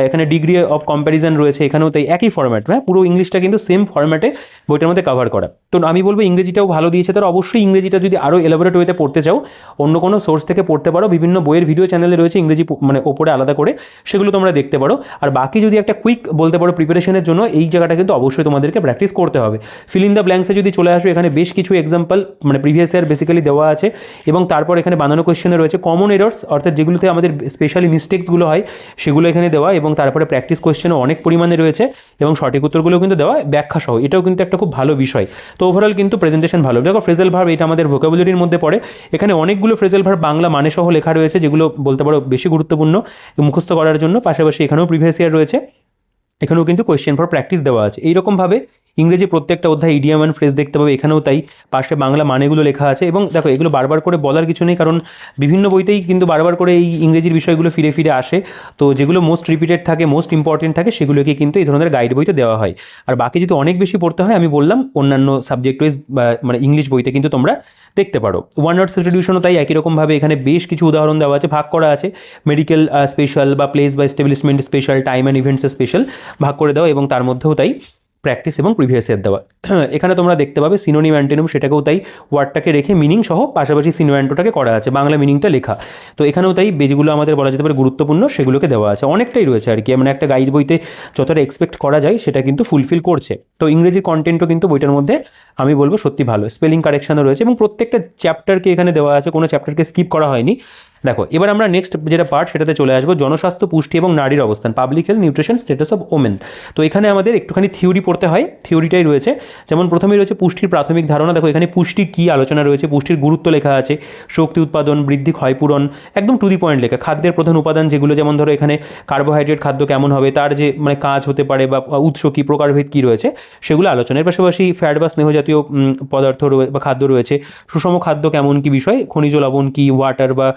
S1: এখানে ডিগ্রি অফ কম্প্যারিজন রয়েছে, এখানেও তাই একই ফরম্যাট, হ্যাঁ পুরো ইংলিশটা কিন্তু সেম ফরম্যাটে বইটার মধ্যে কভার করা। তো আমি বলবো ইংরেজিটাও ভালো দিয়েছে, তার অবশ্যই ইংরেজিটা যদি আরও এলাবোরেট ওয়েতে পড়তে চাও অন্য কোনো সোর্স থেকে পড়তে পারো, বিভিন্ন বইয়ের ভিডিও চ্যানেলে রয়েছে ইংরেজি মানে ওপরে আলাদা করে, সেগুলো তোমরা দেখতে পারো। আর বাকি যদি একটা কুইক বলতে পারো প্রিপারেশনের জন্য, এই জায়গাটা কিন্তু অবশ্যই তোমাদেরকে প্র্যাকটিস করতে হবে। ফিল ইন দ্য ব্ল্যাঙ্কসে যদি চলে আসো, এখানে বেশ কিছু এক্সাম্পল মানে প্রিভিয়াস ইয়ার বেসিক্যালি দেওয়া আছে, এবং তারপর এখানে বানানো কোয়েশ্চেনে রয়েছে কমন এরর্স, অর্থাৎ যেগুলোতে আমাদের স্পেশালি মিস্টেক্সগুলো হয় সেগুলো এখানে দেওয়া, এবং তারপরে প্র্যাকটিস কোয়েশ্চেনও অনেক পরিমাণে রয়েছে এবং সঠিক উত্তরগুলো কিন্তু দেওয়া ব্যাখ্যা সহ, এটাও কিন্তু একটা খুব ভালো বিষয়। তো ওভারঅল কিন্তু প্রেজেন্টেশন ভালো। দেখো ফ্রেজাল ভার্ব, এটা আমাদের ভোকাবুলারির মধ্যে পড়ে, এখানে অনেকগুলো ফ্রেজাল ভার্ব বাংলা মানে সহ লেখা রয়েছে, যেগুলো বলতে পারো বেশি গুরুত্বপূর্ণ মুখস্থ করার জন্য। পাশাপাশি এখানেও প্রিভিয়াস ইয়ার রয়েছে, এখানেও কিন্তু কোয়েশ্চেন ফর প্র্যাকটিস দেওয়া আছে। এইরকমভাবে ইংরেজি প্রত্যেকটা অধ্যায় ইডিয়াম অ্যান্ড ফ্রেজ দেখতে পাবে, এখানেও তাই পাশে বাংলা মানেগুলো লেখা আছে। এবং দেখো এগুলো বারবার করে বলার কিছু নেই, কারণ বিভিন্ন বইতেই কিন্তু বারবার করে এই ইংরেজির বিষয়গুলো ফিরে ফিরে আসে। তো যেগুলো মোস্ট রিপিটেড থাকে, মোস্ট ইম্পর্টেন্ট থাকে, সেগুলোকে কিন্তু এই ধরনের গাইড বইতে দেওয়া হয়। আর বাকি যদি অনেক বেশি পড়তে হয়, আমি বললাম অন্যান্য সাবজেক্ট ওয়াইজ মানে ইংলিশ বইতে কিন্তু তোমরা দেখতে পারো। ওয়ান ওয়ার্ড সাবস্টিটিউশনও তাই একই রকমভাবে এখানে বেশ কিছু উদাহরণ দেওয়া আছে, ভাগ করা আছে মেডিকেল স্পেশাল বা প্লেস বা establishment special, time and events special ভাগ করে দেওয়া, এবং তার মধ্যেও তাই প্র্যাকটিস এবং প্রিভিয়াস ইয়ার দেওয়া। এখানে তোমরা দেখতে পাবে সিনোনিম অ্যান্টোনিম, সেটাকেও তাই ওয়ার্ডটাকে রেখে মিনিং সহ পাশাপাশি সিনোঅ্যান্টোটাকে করা আছে, বাংলা মিনিংটা লেখা। তো এখানেও তাই যেগুলো আমাদের বলা যেতে পারে গুরুত্বপূর্ণ সেগুলোকে দেওয়া আছে, অনেকটাই রয়েছে আর কি, মানে একটা গাইড বইতে যতটা এক্সপেক্ট করা যায় সেটা কিন্তু ফুলফিল করছে। তো ইংরেজি কন্টেন্টও কিন্তু বইটার মধ্যে আমি বলবো সত্যি ভালো, স্পেলিং কারেকশানও রয়েছে এবং প্রত্যেকটা চ্যাপ্টারকে এখানে দেওয়া আছে, কোনো চ্যাপ্টারকে স্কিপ করা হয়নি। দেখো এবার আমরা নেক্সট যেটা পার্ট সেটাতে চলে আসবো, জনস্বাস্থ্য, পুষ্টি এবং নারীর অবস্থান, public health, nutrition, status of women. তো এখানে আমাদের একটুখানি থিওরি পড়তে হয়, থিওরিটাই রয়েছে। যেমন প্রথমেই রয়েছে পুষ্টির প্রাথমিক ধারণা, দেখো এখানে পুষ্টি কী আলোচনা রয়েছে, পুষ্টির গুরুত্ব লেখা আছে, শক্তি উৎপাদন, বৃদ্ধি, ক্ষয়পূরণ, একদম টু দি পয়েন্ট লেখা। খাদ্যের প্রধান উপাদান যেগুলো, যেমন ধরো এখানে কার্বোহাইড্রেট খাদ্য কেমন হবে, তার যে মানে কাজ হতে পারে বা উৎস কী, প্রকারভেদ কী রয়েছে সেগুলো আলোচনার পাশাপাশি ফ্যাট বা স্নেহ জাতীয় পদার্থ বা খাদ্য রয়েছে, সুষম খাদ্য কেমন কী বিষয়, খনিজ লবণ কী, ওয়াটার বা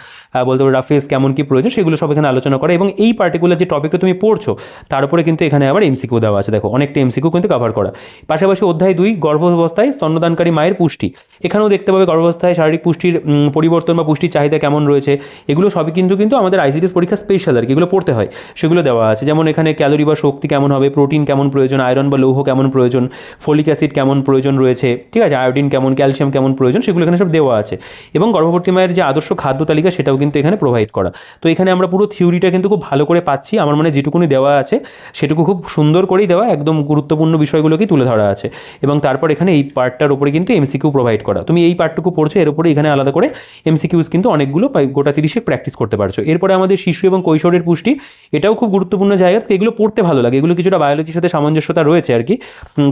S1: বলতে পারো রাফেজ কেমন কী প্রয়োজন, সেগুলো সব এখানে আলোচনা করে। এবং এই পার্টিকুলার যে টপিকটা তুমি পড়ছো তার উপরে কিন্তু এখানে আবার এমসিকিউ দেওয়া আছে, দেখো অনেকটা এমসিকিউ কিন্তু কভার করা। পাশাপাশি অধ্যায় 2 গর্ভাবস্থায় স্তন্যদানকারী মায়ের পুষ্টি, এখানেও দেখতে পাবে গর্ভাবস্থায় শারীরিক পুষ্টির পরিবর্তন বা পুষ্টির চাহিদা কেমন রয়েছে, এগুলো সবই কিন্তু আমাদের আইসিডিএস পরীক্ষা স্পেশাল আর কি, এগুলো পড়তে হয়, সেগুলো দেওয়া আছে। যেমন এখানে ক্যালোরি বা শক্তি কেমন হবে, প্রোটিন কেমন প্রয়োজন, আয়রন বা লৌহ কেমন প্রয়োজন, ফলিক অ্যাসিড কেমন প্রয়োজন রয়েছে, ঠিক আছে, আয়োডিন কেমন, ক্যালসিয়াম কেমন প্রয়োজন, সেগুলো এখানে সব দেওয়া আছে। এবং গর্ভবতী মায়ের যে আদর্শ খাদ্য তালিকা সেটাও কিন্তু এখানে প্রোভাইড করা। তো এখানে আমরা পুরো থিওরিটা কিন্তু খুব ভালো করে পাচ্ছি, আমার মানে যেটুকুনি দেওয়া আছে সেটুকু খুব সুন্দর করেই দেওয়া, একদম গুরুত্বপূর্ণ বিষয়গুলোকেই তুলে ধরা আছে। এবং তারপর এখানে এই পার্টটার উপরে কিন্তু এমসিকিউ প্রোভাইড করা, তুমি এই পার্টটুকু পড়ছো, এর উপরে এখানে আলাদা করে এমসিকিউজ কিন্তু অনেকগুলো গোটা 30 প্র্যাকটিস করতে পারছো। এরপরে আমাদের শিশু এবং কৈশোরের পুষ্টি, এটাও খুব গুরুত্বপূর্ণ জায়গা, এগুলো পড়তে ভালো লাগে, এগুলো কিছুটা বায়োলজির সাথে সামঞ্জস্যতা রয়েছে আর কি,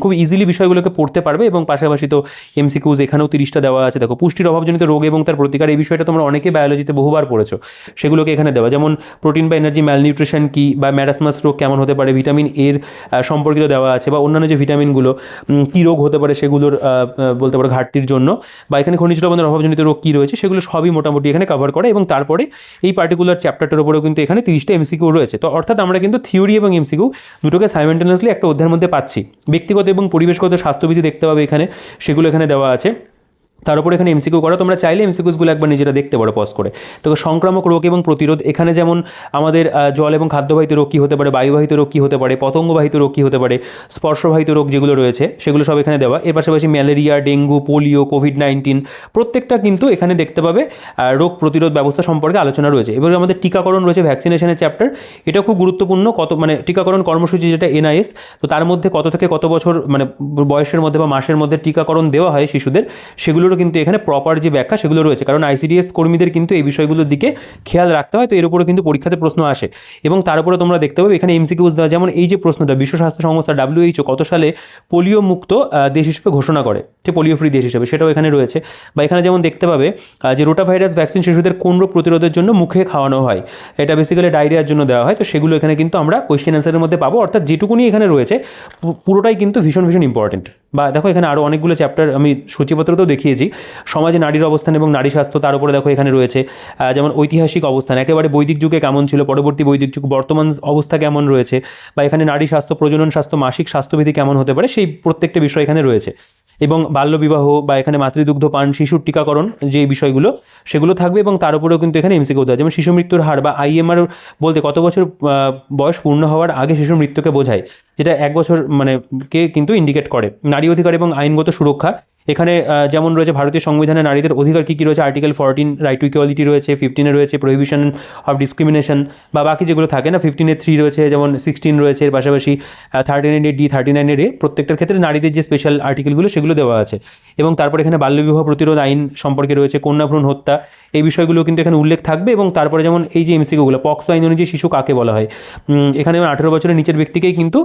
S1: খুব ইজিলি বিষয়গুলোকে পড়তে পারবে। এবং পাশাপাশি তো এমসিকিউজ এখানেও 30টা দেওয়া আছে। দেখো পুষ্টির অভাবজনিত রোগ এবং তার প্রতিকার, এই বিষয়টা তোমরা অনেকে বায়োলজিতে বহুবার পড়েছো, সেগুলোকে এখানে দেওয়া। যেমন প্রোটিন বা এনার্জি ম্যালনিউট্রিশন কী বা ম্যারাসমাস রোগ কেমন হতে পারে, ভিটামিন এর সম্পর্কিত দেওয়া আছে, বা অন্যান্য যে ভিটামিনগুলো কী রোগ হতে পারে সেগুলোর বলতে পারো ঘাটতির জন্য, বা এখানে খনিজ লবণের অভাবজনিত রোগ কী রয়েছে, সেগুলো সবই মোটামুটি এখানে কভার করে। এবং তারপরে এই পার্টিকুলার চ্যাপ্টারটার উপরেও কিন্তু এখানে 30টা এমসিকিউ রয়েছে। তো অর্থাৎ আমরা কিন্তু থিওরি এবং এমসিকিউ দুটোকে সাইমেন্টেনিয়াসলি একটা অধ্যায়ের মধ্যে পাচ্ছি। ব্যক্তিগত এবং পরিবেশগত স্বাস্থ্যবিধি দেখতে পাবে এখানে, সেগুলো এখানে দেওয়া আছে। তার উপর এখানে এমসিকিউ করা, তোমরা চাইলে এমসিকিউসগুলো একবার নিজেরা দেখতে পারো পজ করে। তো সংক্রামক রোগ এবং প্রতিরোধ, এখানে যেমন আমাদের জল এবং খাদ্যবাহিত রোগ কী হতে পারে, বায়ুবাহিত রোগ কী হতে পারে, পতঙ্গবাহিত রোগ কী হতে পারে, স্পর্শবাহিত রোগ যেগুলো রয়েছে সেগুলো সব এখানে দেওয়া। এর পাশাপাশি ম্যালেরিয়া, ডেঙ্গু, পোলিও, কোভিড-19 প্রত্যেকটা কিন্তু এখানে দেখতে পাবে রোগ প্রতিরোধ ব্যবস্থা সম্পর্কে আলোচনা রয়েছে। এবার আমাদের টিকাকরণ রয়েছে, ভ্যাকসিনেশনের চ্যাপ্টার, এটা খুব গুরুত্বপূর্ণ। কত মানে টিকাকরণ কর্মসূচি যেটা NIS, তো তার মধ্যে কত থেকে কত বছর মানে বয়সের মধ্যে বা মাসের মধ্যে টিকাকরণ দেওয়া হয় শিশুদের, সেগুলোরও কিন্তু এখানে প্রপার যে ব্যাখ্যা সেগুলো রয়েছে। কারণ ICDS কর্মীদের কিন্তু এই বিষয়গুলোর দিকে খেয়াল রাখতে হয়, তো এর উপরে কিন্তু পরীক্ষাতে প্রশ্ন আসে। এবং তার উপরে তোমরা দেখতে পাবে এখানে MCQs দেওয়া, যেমন এই যে প্রশ্নটা, বিশ্ব স্বাস্থ্য সংস্থা WHO কত সালে পোলিও মুক্ত দেশ হিসেবে ঘোষণা করে, যে পোলিও ফ্রি দেশ হিসেবে, সেটাও এখানে রয়েছে। বা এখানে যেমন দেখতে পাবে যে রোটাভাইরাস ভ্যাকসিন শিশুদের কোন রোগ প্রতিরোধের জন্য মুখে খাওয়ানো হয়, এটা বেসিক্যালি ডায়রিয়ার জন্য দেওয়া হয়। তো সেগুলো এখানে কিন্তু আমরা কোয়েশ্চেন অ্যান্সারের মধ্যে পাবো, অর্থাৎ যেটুকুনি এখানে রয়েছে পুরোটাই কিন্তু ভীষণ ভীষণ ইম্পর্টেন্ট। বা দেখো এখানে আরও অনেকগুলো চ্যাপ্টার আমি সূচিপত্রতেও দেখিয়েছি, সমাজে নারীর অবস্থান এবং নারী স্বাস্থ্য, তার উপরে দেখো এখানে রয়েছে যেমন ঐতিহাসিক অবস্থান, একেবারে বৈদিক যুগে কেমন ছিল, পরবর্তী বৈদিক যুগ, বর্তমান অবস্থা কেমন রয়েছে, বা এখানে নারী স্বাস্থ্য, প্রজনন স্বাস্থ্য, মাসিক স্বাস্থ্যবিধি কেমন হতে পারে, সেই প্রত্যেকটা বিষয় এখানে রয়েছে। এবং বাল্যবিবাহ বা এখানে মাতৃদুগ্ধ পান, শিশুর টিকাকরণ, যে বিষয়গুলো সেগুলো থাকবে। এবং তার উপরেও কিন্তু এখানে এমসিকিউ দেওয়া, যেমন শিশু মৃত্যুর হার বা IMR বলতে কত বছর বয়স পূর্ণ হওয়ার আগে শিশুর মৃত্যুকে বোঝায়, যেটা 1 বছর মানে কে কিন্তু ইন্ডিকেট করে। নারী অধিকার এবং আইনগত সুরক্ষা, এখানে যেমন রয়েছে ভারতীয় সংবিধানে নারীদের অধিকার কী কী রয়েছে, আর্টিকেল 14 রাইট টু ইকুয়ালিটি রয়েছে, 15 রয়েছে প্রহিবিশন অফ ডিসক্রিমিনেশন, বা বাকি যেগুলো থাকে না, 15 3 রয়েছে, যেমন 16 রয়েছে, এর পাশাপাশি 39 39 প্রত্যেকটার ক্ষেত্রে নারীদের যে স্পেশাল আর্টিকেলগুলো সেগুলো দেওয়া আছে। এবং তারপর এখানে বাল্যবিবাহ প্রতিরোধ আইন সম্পর্কে রয়েছে, কন্যাভ্রূণ হত্যা, এই বিষয়গুলো কিন্তু এখানে উল্লেখ থাকবে। এবং তারপরে যেমন এই যে এমসিকিউগুলো, পক্সো আইন অনুযায়ী শিশু কাকে বলা হয়, এখানে 18 বছরের নিচের ব্যক্তিকেই কিন্তু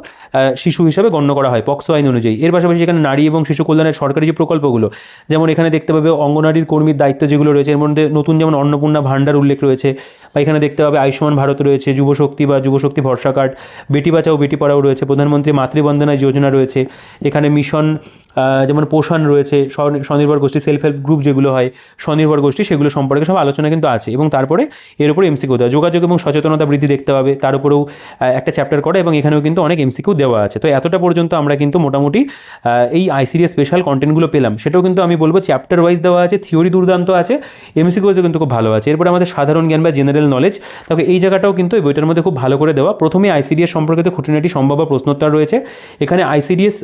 S1: শিশু হিসাবে গণ্য করা হয় পক্সো আইন অনুযায়ী। এর পাশাপাশি এখানে নারী এবং শিশু কল্যাণের সরকারি যে প্রকল্পগুলো, যেমন এখানে দেখতে পাবে অঙ্গনারীর কর্মীর দায়িত্ব যেগুলো রয়েছে, এর মধ্যে নতুন যেমন অন্নপূর্ণা ভাণ্ডার উল্লেখ রয়েছে, বা এখানে দেখতে পাবে আয়ুষ্মান ভারত রয়েছে, যুবশক্তি বা যুবশক্তি ভরসা কার্ড, বেটি বাঁচাও বেটি পড়াও রয়েছে, প্রধানমন্ত্রী মাতৃবন্দনা যোজনা রয়েছে, এখানে মিশন যেমন পোষণ রয়েছে, স্বনির্ভর গোষ্ঠী, সেলফ হেল্প গ্রুপ যেগুলো হয় স্বনির্ভর গোষ্ঠী, সেগুলো সম্পর্কে সব আলোচনা কিন্তু আছে। এবং তারপরে এর উপরে এমসিকিউ দেওয়া, যোগাযোগ এবং সচেতনতা বৃদ্ধি দেখতে পাবে, তার উপরেও একটা চ্যাপ্টার করা, এবং এখানেও কিন্তু অনেক এমসিকিউ দেওয়া আছে। তো এতটা পর্যন্ত আমরা কিন্তু মোটামুটি এই ICDS স্পেশাল কন্টেন্টগুলো পেলাম। সেটাও কিন্তু আমি বলবো চ্যাপ্টার ওয়াইজ দেওয়া আছে, থিওরি দুর্দান্ত আছে, এমসিকিউজও কিন্তু খুব ভালো আছে। এরপরে আমাদের সাধারণ জ্ঞান বা জেনারেল নলেজ, তবে এই জায়গাটাও কিন্তু এই বইটার মধ্যে খুব ভালো করে দেওয়া। প্রথমে ICDS সম্পর্কিত খুঁটিনাটি সম্ভাব্য প্রশ্নোত্তর রয়েছে, এখানে ICDS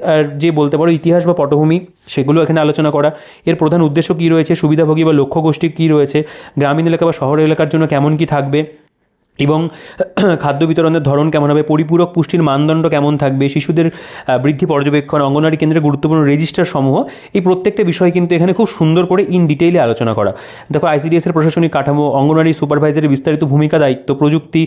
S1: যে বলতে পারো ইতিহাস বা পটভূমি সেগুলো এখানে আলোচনা করা, এর প্রধান উদ্দেশ্য কী রয়েছে, সুবিধাভোগী বা লক্ষ্য গোষ্ঠী কী রয়েছে, গ্রামীণ এলাকা বা শহর এলাকার জন্য কেমন কী থাকবে, এবং খাদ্য বিতরণের ধরন কেমন হবে, পরিপূরক পুষ্টির মানদণ্ড কেমন থাকবে, শিশুদের বৃদ্ধি পর্যবেক্ষণ, অঙ্গনওয়াড়ি কেন্দ্রের গুরুত্বপূর্ণ রেজিস্টার সমূহ, এই প্রত্যেকটা বিষয় কিন্তু এখানে খুব সুন্দর করে ইন ডিটেইলে আলোচনা করা। দেখো ICDS এর প্রশাসনিক কাঠামো, অঙ্গনওয়াড়ি সুপারভাইজারের বিস্তারিত ভূমিকা দায়িত্ব, প্রযুক্তি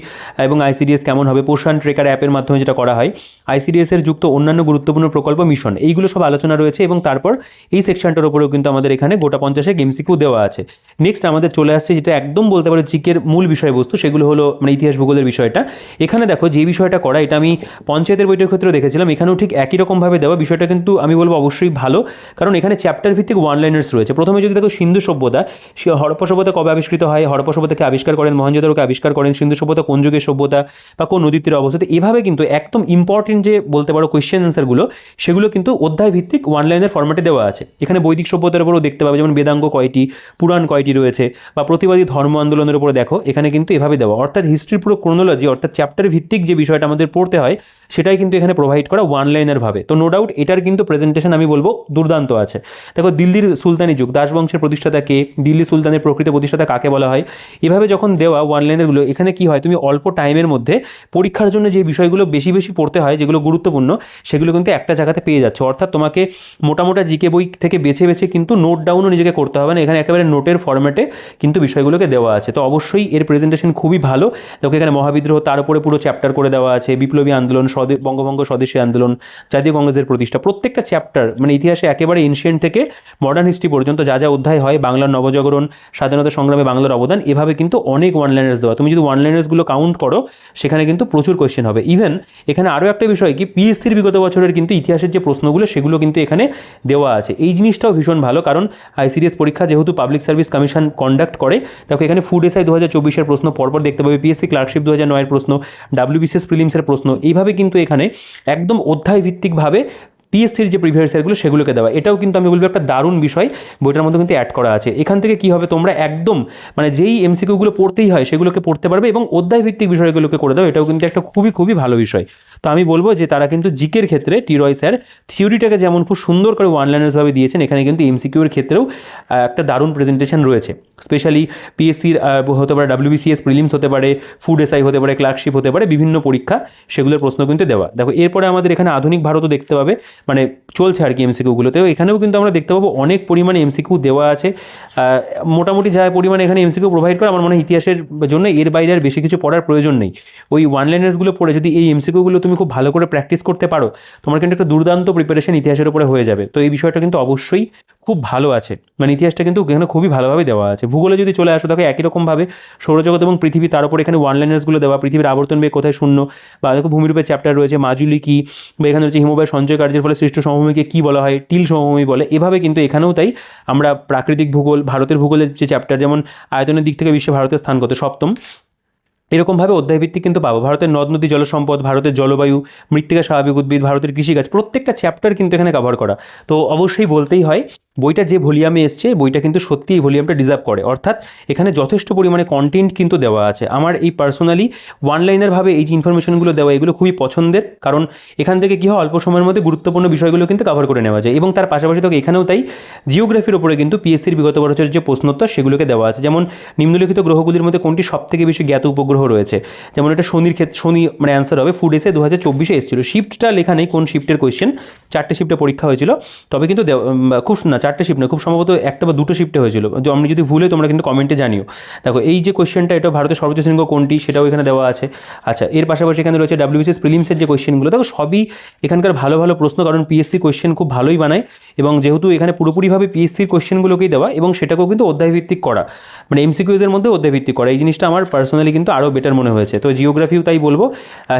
S1: এবং ICDS কেমন হবে, পোষণ ট্রেকার অ্যাপের মাধ্যমে যেটা করা হয়, ICDS এর যুক্ত অন্যান্য গুরুত্বপূর্ণ প্রকল্প, মিশন, এইগুলো সব আলোচনা রয়েছে। এবং তারপর এই সেকশনটার উপরেও কিন্তু আমাদের এখানে গোটা 50 এমসিকিউ দেওয়া আছে। নেক্সট আমাদের চলে আসছে যেটা একদম বলতে পারো জিকের মূল বিষয়বস্তু, সেগুলো হলো মানে ইতিহাস ভূগোলের বিষয়টা। এখানে দেখো যে বিষয়টা করা, এটা আমি পঞ্চায়েতের বইটার ক্ষেত্রে দেখেছিলাম, এখানেও ঠিক একই রকমভাবে দেওয়া। বিষয়টা কিন্তু আমি বলবো অবশ্যই ভালো, কারণ এখানে চ্যাপ্টার ভিত্তিক ওয়ান লাইনার্স রয়েছে। প্রথমে যদি দেখো সিন্ধু সভ্যতা, সে হরপ্পা সভ্যতা কবে আবিষ্কৃত হয়, হরপ্পা সভ্যতাকে আবিষ্কার করেন, মহেঞ্জোদারোকে আবিষ্কার করেন, সিন্ধু সভ্যতা কোন যুগের সভ্যতা বা কোন নদীর তীরে অবস্থিত, এভাবে কিন্তু একদম ইম্পর্টেন্ট যে বলতে পারো কোয়েশ্চেন অ্যান্সারগুলো, সেগুলো কিন্তু অধ্যায় ভিত্তিক ওয়ান লাইনের ফরম্যাটে দেওয়া আছে। এখানে বৈদিক সভ্যতার উপরও দেখতে পাবে, যেমন বেদাঙ্গ কয়টি, পুরাণ কয়টি রয়েছে, বা প্রতিবাদী ধর্ম আন্দোলনের উপরে দেখো এখানে কিন্তু এভাবে দেওয়া। অর্থাৎ হিস্ট্রির পুরো ক্রোনোলজি, অর্থাৎ চ্যাপ্টার ভিত্তিক যে বিষয়টা আমাদের পড়তে হয় সেটাই কিন্তু এখানে প্রোভাইড করা ওয়ান লাইনের ভাবে। তো নো ডাউট এটার কিন্তু প্রেজেন্টেশন আমি বলবো দুর্দান্ত আছে। দেখো দিল্লির সুলতানি যুগ, দাস বংশের প্রতিষ্ঠাতা কে, দিল্লি সুলতানের প্রকৃত প্রতিষ্ঠাতা কাকে বলা হয়, এভাবে যখন দেওয়া ওয়ান লাইনেরগুলো, এখানে কি হয়, তুমি অল্প টাইমের মধ্যে পরীক্ষার জন্য যে বিষয়গুলো বেশি বেশি পড়তে হয়, যেগুলো গুরুত্বপূর্ণ, সেগুলো কিন্তু একটা জায়গাতে পেয়ে যাচ্ছে। অর্থাৎ তোমাকে মোটামোটা জিকে বই থেকে বেছে বেছে কিন্তু নোট ডাউনও নিজেকে করতে হবে না, এখানে একেবারে নোটের ফরম্যাটে কিন্তু বিষয়গুলোকে দেওয়া আছে। তো অবশ্যই এর প্রেজেন্টেশন খুবই ভালো। দেখো এখানে মহাবিদ্রোহ, তার উপরে পুরো চ্যাপ্টার করে দেওয়া আছে, বিপ্লবী আন্দোলন, বঙ্গভঙ্গ স্বদেশী আন্দোলন, জাতীয় কংগ্রেসের প্রতিষ্ঠা, প্রত্যেকটা চ্যাপ্টার মানে ইতিহাসে একেবারে এনশিয়েন্ট থেকে মডার্ন হিস্ট্রি পর্যন্ত যা যা অধ্যায় হয়, বাংলার নবজাগরণ, স্বাধীনতা সংগ্রামে বাংলার অবদান, এভাবে কিন্তু অনেক ওয়ান লাইনার্স দেওয়া। তুমি যদি ওয়ান লাইনার্সগুলো কাউন্ট করো সেখানে কিন্তু প্রচুর কোয়েশ্চেন হবে। ইভেন এখানে আরও একটা বিষয় কি, পিএসসির বিগত বছরের কিন্তু ইতিহাসের যে প্রশ্নগুলো সেগুলো কিন্তু এখানে দেওয়া আছে। এই জিনিসটাও ভীষণ ভালো, কারণ ICDS পরীক্ষা যেহেতু পাবলিক সার্ভিস কমিশন কন্ডাক্ট করে, দেখো এখানে ফুড এসআই 2024-এর প্রশ্ন পরপর দেখতে পাবে, পিএসসি ক্লার্কশিপ 2009-এর প্রশ্ন, WBCS প্রিলিমসের প্রশ্ন, এইভাবে কিন্তু এখানে একদম অধ্যায় ভিত্তিকভাবে পিএসসির যে প্রিভিয়াস ইয়ারগুলো সেগুলোকে দেওয়া, এটাও কিন্তু আমি বলবো একটা দারুণ বিষয় বইটার মধ্যে কিন্তু অ্যাড করা আছে। এখান থেকে কি হবে, তোমরা একদম মানে যেই এমসিকিউগুলো পড়তেই হয় সেগুলোকে পড়তে পারবে এবং অধ্যায়ভিত্তিক বিষয়গুলোকে করে দাও, এটাও কিন্তু একটা খুবই খুবই ভালো বিষয়। তো আমি বলবো যে তারা কিন্তু জিকের ক্ষেত্রে টি রয় স্যার থিওরিটাকে যেমন খুব সুন্দর করে ওয়ান লাইনার্সভাবে দিয়েছেন, এখানে কিন্তু এমসিকিউর ক্ষেত্রেও একটা দারুণ প্রেজেন্টেশন রয়েছে। স্পেশালি পিএসসির হতে পারে ডাব্লিউবিসিএস প্রিলিমস হতে পারে, ফুড এসআই হতে পারে, ক্লার্কশিপ হতে পারে, বিভিন্ন পরীক্ষা সেগুলোর প্রশ্ন কিন্তু দেওয়া। দেখো এরপরে আমাদের এখানে আধুনিক ভারতও দেখতে পাবে, মানে চলছে আর কি এমসিকিউগুলোতেও, এখানেও কিন্তু আমরা দেখতে পাবো অনেক পরিমাণে এমসিকিউ দেওয়া আছে। মোটামুটি যা পরিমাণে এখানে এমসিকিউ প্রোভাইড করে, আমার মনে হয় ইতিহাসের জন্য এর বাইরে আর বেশি কিছু পড়ার প্রয়োজন নেই। ওই ওয়ান লাইনার্সগুলো পড়ে যদি এই এমসিকিউগুলো তুমি খুব ভালো করে প্র্যাকটিস করতে পারো, তোমার কিন্তু একটা দুর্দান্ত প্রিপারেশন ইতিহাসের উপরে হয়ে যাবে। তো এই বিষয়টা কিন্তু অবশ্যই খুব ভালো আছে, মানে ইতিহাসটা কিন্তু এখানে খুবই ভালোভাবে দেওয়া আছে। ভূগোলে যদি চলে আসো, দেখো একই রকমভাবে সৌরজগৎ এবং পৃথিবী, তার উপর এখানে ওয়ান লাইনার্সগুলো দেওয়া, পৃথিবীর আবর্তন বেগ কোথায় শূন্য, বা দেখো ভূমিরূপের চ্যাপ্টার রয়েছে, মাজুলি কি, বা এখানে হচ্ছে হিমবাহের সঞ্চয় কার্যের ফলে সৃষ্ট সমভূমিকে কী বলা হয়, টিল সমভূমি বলে। এভাবে কিন্তু এখানেও তাই আমরা প্রাকৃতিক ভূগোল, ভারতের ভূগোলের যে চ্যাপ্টার, যেমন আয়তনের দিক থেকে বিশ্বে ভারতের স্থান কত, সপ্তম, এরকমভাবে অধ্যায়ভিত্তিক কিন্তু পাবো। ভারতের নদ নদী জলসম্পদ, ভারতের জলবায়ু, মৃত্তিকা স্বাভাবিক উদ্ভিদ, ভারতের কৃষিকাজ, প্রত্যেকটা চ্যাপ্টার কিন্তু এখানে কভার করা। তো অবশ্যই বলতেই হয় বইটা যে ভলিউমে এসছে, বইটা কিন্তু সত্যি এই ভলিউমটা ডিজার্ভ করে, অর্থাৎ এখানে যথেষ্ট পরিমাণে কন্টেন্ট কিন্তু দেওয়া আছে। আমার এই পার্সোনালি ওয়ান লাইনারভাবে এই যে ইনফরমেশনগুলো দেওয়া, এগুলো খুবই পছন্দের, কারণ এখান থেকে কী হয়, অল্প সময়ের মধ্যে গুরুত্বপূর্ণ বিষয়গুলো কিন্তু কভার করে নেওয়া যায়। এবং তার পাশাপাশি তো এখানেও তাই জিওগ্রাফির ওপরে কিন্তু পিএসসির বিগত বছরের যে প্রশ্নোত্তর সেগুলোকে দেওয়া আছে। যেমন নিম্নলিখিত গ্রহগুলির মধ্যে কোনটি সবথেকে বেশি জ্ঞাত উপগ্রহ রয়েছে, যেমন এটা শনির ক্ষেত্রে, শনি মানে অ্যান্সার হবে। ফুড এসে 2024 এসেছিল, শিফটটা লেখা নেই কোন শিফটের কোয়েশ্চেন, 4টে শিফটে পরীক্ষা হয়েছিল, তবে কিন্তু খুব না 4টে শিফট না, খুব সম্ভবত একটা বা 2টো শিফটে হয়েছিল। আমি যদি ভুলে তোমরা কিন্তু কমেন্টে জানিও। দেখো এই যে কোয়েশ্চেনটা, এটা ভারতের সর্বোচ্চ শৃঙ্গ কোনটি, সেটাও এখানে দেওয়া আছে। আচ্ছা, এর পাশাপাশি এখানে রয়েছে ডাব্লিউবিসিএস প্রিলিমসের যে কোয়েশ্চেনগুলো, দেখো সবই এখানকার ভালো ভালো প্রশ্ন, কারণ পিএসসি কোয়েশ্চেন খুব ভালোই বানায়, এবং যেহেতু এখানে পুরোপুরিভাবে পিএসসির কোয়েশ্চেনগুলোকেই দেওয়া এবং সেটাকেও কিন্তু অধ্যায়ভিত্তিক করা, মানে এমসিকিউজের মধ্যে অধ্যায়ভিত্তিক করা, এই জিনিসটা আমার পার্সোনালি কিন্তু আরও বেটার মনে হয়েছে। তো জিওগ্রাফিও তাই বলবো,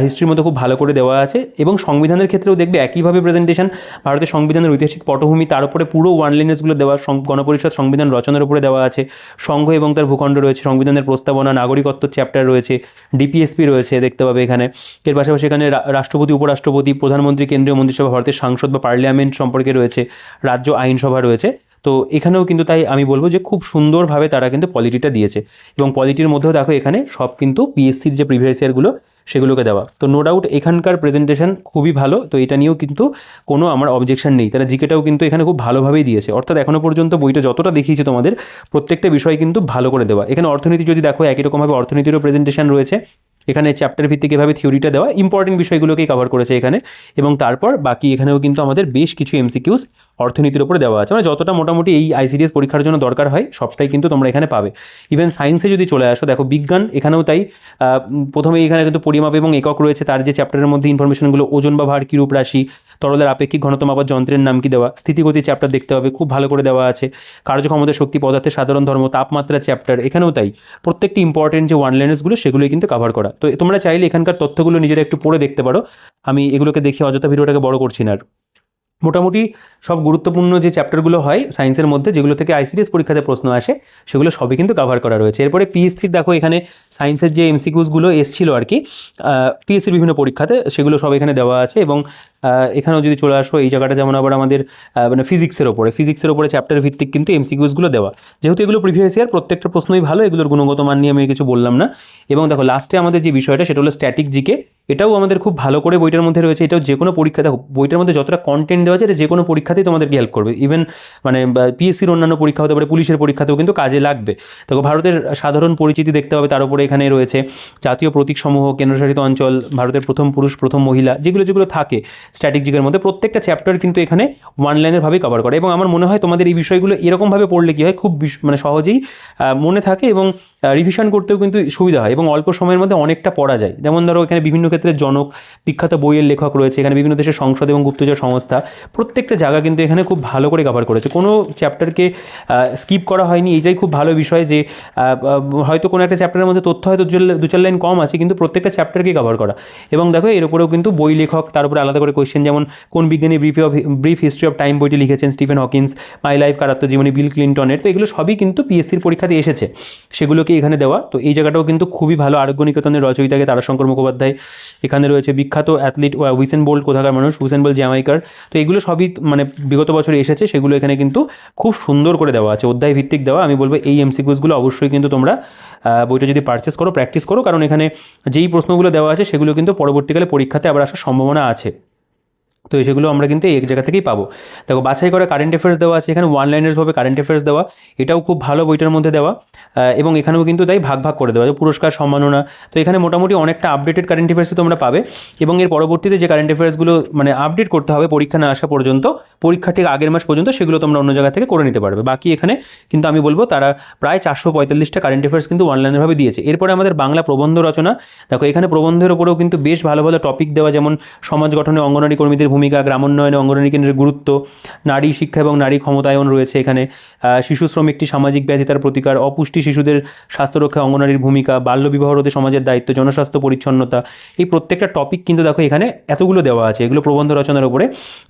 S1: হিস্ট্রির মধ্যে খুব ভালো করে দেওয়া আছে। এবং সংবিধানের ক্ষেত্রেও দেখবে একইভাবে প্রেজেন্টেশন, ভারতের সংবিধানের ঐতিহাসিক পটভূমি, তার উপরে পুরো ওয়ান লাইনার্সগুলো দেওয়া, গণপরিষদ সংবিধান রচনার উপরে দেওয়া আছে, সংঘ এবং তার ভূখণ্ড রয়েছে, সংবিধানের প্রস্তাবনা, নাগরিকত্ব চ্যাপ্টার রয়েছে, ডিপিএসপি রয়েছে দেখতে পাবে এখানে। এর পাশাপাশি এখানে রাষ্ট্রপতি, উপরাষ্ট্রপতি, প্রধানমন্ত্রী, কেন্দ্রীয় মন্ত্রিসভা, ভারতের সাংসদ বা পার্লামেন্ট সম্পর্কে রয়েছে, রাজ্য আইনসভা রয়েছে। তো এখানেও কিন্তু তাই আমি বলবো যে খুব সুন্দরভাবে তারা কিন্তু পলিটিটা দিয়েছে, এবং পলিটির মধ্যেও দেখো এখানে সব কিন্তু পিএসসির যে প্রিভিয়াস ইয়ারগুলো সেগুলোকে দেওয়া। তো নো ডাউট এখানকার প্রেজেন্টেশন খুবই ভালো, তো এটা নিয়েও কিন্তু কোনো আমার অবজেকশন নেই। তারা জিকেটাও কিন্তু এখানে খুব ভালোভাবেই দিয়েছে, অর্থাৎ এখনও পর্যন্ত বইটা যতটা দেখিয়েছে তোমাদের, প্রত্যেকটা বিষয় কিন্তু ভালো করে দেওয়া। এখানে অর্থনীতি যদি দেখো, একই রকমভাবে অর্থনীতিরও প্রেজেন্টেশন রয়েছে, এখানে চ্যাপ্টার ভিত্তিক এভাবে থিওরিটা দেওয়া, ইম্পর্টেন্ট বিষয়গুলোকেই কভার করেছে এখানে। এবং তারপর বাকি এখানেও কিন্তু আমাদের বেশ কিছু এমসিকিউস অর্থনীতির উপরে দেওয়া আছে, মানে যতটা মোটামুটি এই আইসিডিএস পরীক্ষার জন্য দরকার হয় সবটাই কিন্তু তোমরা এখানে পাবে। ইভেন সায়েন্সে যদি চলে আসো, দেখো বিজ্ঞান, এখানেও তাই প্রথমে এখানে কিন্তু পরিমাপ এবং একক রয়েছে, তার যে চ্যাপ্টারের মধ্যে ইনফরমেশনগুলো, ওজন বা ভার, কিরূপ রাশি, তরলের আপেক্ষিক ঘনত্ব মাপার যন্ত্রের নাম কি দেওয়া, স্থিতিগতি চ্যাপ্টার দেখতে হবে, খুব ভালো করে দেওয়া আছে, কার্যক্ষমতা, শক্তি, পদার্থের সাধারণ ধর্ম, তাপমাত্রা চ্যাপ্টার, এখানেও তাই প্রত্যেকটি ইম্পর্টেন্ট যে ওয়ান লাইনার্সগুলো সেগুলোই কিন্তু কভার করা। তো তোমরা চাইলে এখানকার তথ্যগুলো নিজেরা একটু পড়ে দেখতে পারো, আমি এগুলোকে দেখে অযথা ভিডিওটাকে বড় করছি না। আর মোটামুটি সব গুরুত্বপূর্ণ যে চ্যাপ্টারগুলো হয় সায়েন্সের মধ্যে, যেগুলো থেকে আইসিডিএস পরীক্ষাতে প্রশ্ন আসে, সেগুলো সবই কিন্তু কভার করা রয়েছে। এরপরে পিএসসির দেখো এখানে সায়েন্সের যে এমসিকিউসগুলো এসেছিলো আর কি পিএসসির বিভিন্ন পরীক্ষাতে, সেগুলো সব এখানে দেওয়া আছে। এবং এখানেও যদি চলে আসো এই জায়গাটা, যেমন আবার আমাদের মানে ফিজিক্সের ওপরে চ্যাপ্টার ভিত্তিক কিন্তু এমসিকিউসগুলো দেওয়া, যেহেতু এগুলো প্রিভিয়াস ইয়ার, প্রত্যেকটা প্রশ্নই ভালো, এগুলোর গুণগত মান নিয়ে আমি কিছু বললাম না। এবং দেখো লাস্টে আমাদের যে বিষয়টা, সেটা হলো স্ট্যাটিক জিকে, এটাও আমাদের খুব ভালো করে বইটার মধ্যে রয়েছে। এটাও যে কোনো পরীক্ষা, দেখো বইটার মধ্যে যতটা কন্টেন্ট দেওয়া আছে, এটা যে কোনো পরীক্ষাতেই তোমাদেরকে হেল্প করবে। ইভেন মানে পিএসসির অন্যান্য পরীক্ষা হতে পারে, পুলিশের পরীক্ষাতেও কিন্তু কাজে লাগবে। দেখো ভারতের সাধারণ পরিচিতি দেখতে হবে, তার উপরে এখানে রয়েছে জাতীয় প্রতীকসমূহ, কেন্দ্রশাসিত অঞ্চল, ভারতের প্রথম পুরুষ, প্রথম মহিলা, যেগুলো থাকে স্ট্যাটিক জিকের মধ্যে, প্রত্যেকটা চ্যাপ্টার কিন্তু এখানে ওয়ান লাইনেরভাবেই কভার করে। এবং আমার মনে হয় তোমাদের এই বিষয়গুলো এরকমভাবে পড়লে কী হয়, খুব মানে সহজেই মনে থাকে এবং রিভিশন করতেও কিন্তু সুবিধা হয়, এবং অল্প সময়ের মধ্যে অনেকটা পড়া যায়। যেমন ধরো এখানে বিভিন্ন ক্ষেত্রে জনক, বিখ্যাত বইয়ের লেখক রয়েছে, এখানে বিভিন্ন দেশের সংসদ এবং গুপ্তচর সংস্থা, প্রত্যেকটা জায়গা কিন্তু এখানে খুব ভালো করে কভার করেছে, কোনো চ্যাপ্টারকে স্কিপ করা হয়নি। এইটাই খুব ভালো বিষয় যে হয়তো কোনো একটা চ্যাপ্টারের মধ্যে তথ্য হয়তো 2-4 লাইন কম আছে, কিন্তু প্রত্যেকটা চ্যাপ্টারকে কভার করা। এবং দেখো এর উপরেও কিন্তু বই লেখক তার উপরে আলাদা করে কোয়েশ্চেন, যেমন কোন বিজ্ঞানী ব্রিফ হিস্ট্রি অফ টাইম বইটি লিখেছেন, স্টিফেন হকিন্স, মাই লাইফ কার আত্মজীবনী বিল ক্লিনটনের। তো এগুলো সবই কিন্তু পিএসসির পরীক্ষাতে এসেছে, সেগুলোকে এখানে দেওয়া। তো এই জায়গাটাও কিন্তু খুবই ভালো। আরোগ্য নিকেতনের রচয়িতাকে তারাশঙ্কর মুখোপাধ্যায়, এখানে রয়েছে বিখ্যাত অ্যাথলিট হুসেন বোল্ট, কোথাকার মানুষ, হুসেন বোল্ট জ্যামাইকার। তো এগুলো সবই মানে বিগত বছরে এসেছে, সেগুলো এখানে কিন্তু খুব সুন্দর করে দেওয়া আছে, অধ্যায় ভিত্তিক দেওয়া। আমি বলবো এই এমসিকিউসগুলো অবশ্যই কিন্তু তোমরা বইটা যদি পারচেস করো, প্র্যাকটিস করো, কারণ এখানে যেই প্রশ্নগুলো দেওয়া আছে সেগুলো কিন্তু পরবর্তীকালে পরীক্ষাতে আবার আসার সম্ভাবনা আছে। তো সেগুলো আমরা কিন্তু এই জায়গা থেকেই পাবো। দেখো বাছাই করা কারেন্ট অ্যাফেয়ার্স দেওয়া আছে এখানে, ওয়ান লাইনার্সভাবে কারেন্ট অ্যাফেয়ার্স দেওয়া, এটাও খুব ভালো বইটার মধ্যে দেওয়া। এবং এখানেও কিন্তু তাই ভাগ ভাগ করে দেওয়া, পুরস্কার সম্মাননা। তো এখানে মোটামুটি অনেকটা আপডেটেড কারেন্ট অ্যাফেয়ার্সই তোমরা পাবে। এবং এর পরবর্তীতে যে কারেন্ট অ্যাফেয়ার্সগুলো মানে আপডেট করতে হবে পরীক্ষা না আসা পর্যন্ত, পরীক্ষা ঠিক আগের মাস পর্যন্ত, সেগুলো তোমরা অন্য জায়গা থেকে করে নিতে পারবে। বাকি এখানে কিন্তু আমি বলবো তারা প্রায় 445টা কারেন্ট অ্যাফেয়ার্স কিন্তু অনলাইনভাবে দিয়েছে। এরপরে আমাদের বাংলা প্রবন্ধ রচনা। দেখো এখানে প্রবন্ধের ওপরেও কিন্তু বেশ ভালো ভালো টপিক দেওয়া, যেমন সমাজ গঠনে অঙ্গনওয়াড়ি কর্মীদের ভূমিকা, গ্রামোন্নয়নে অঙ্গনওয়াড়ি কেন্দ্রের গুরুত্ব, নারী শিক্ষা এবং নারী ক্ষমতায়ন রয়েছে এখানে, শিশু শ্রম একটি সামাজিক ব্যাধি তার প্রতিকার, অপুষ্টি শিশুদের স্বাস্থ্য রক্ষা অঙ্গনওয়াড়ির ভূমিকা, বাল্যবিবাহ রোধে সমাজের দায়িত্ব, জনস্বাস্থ্য পরিচ্ছন্নতা। এই প্রত্যেকটা টপিক কিন্তু দেখো এখানে এতগুলো দেওয়া আছে, এগুলো প্রবন্ধ রচনার উপরে।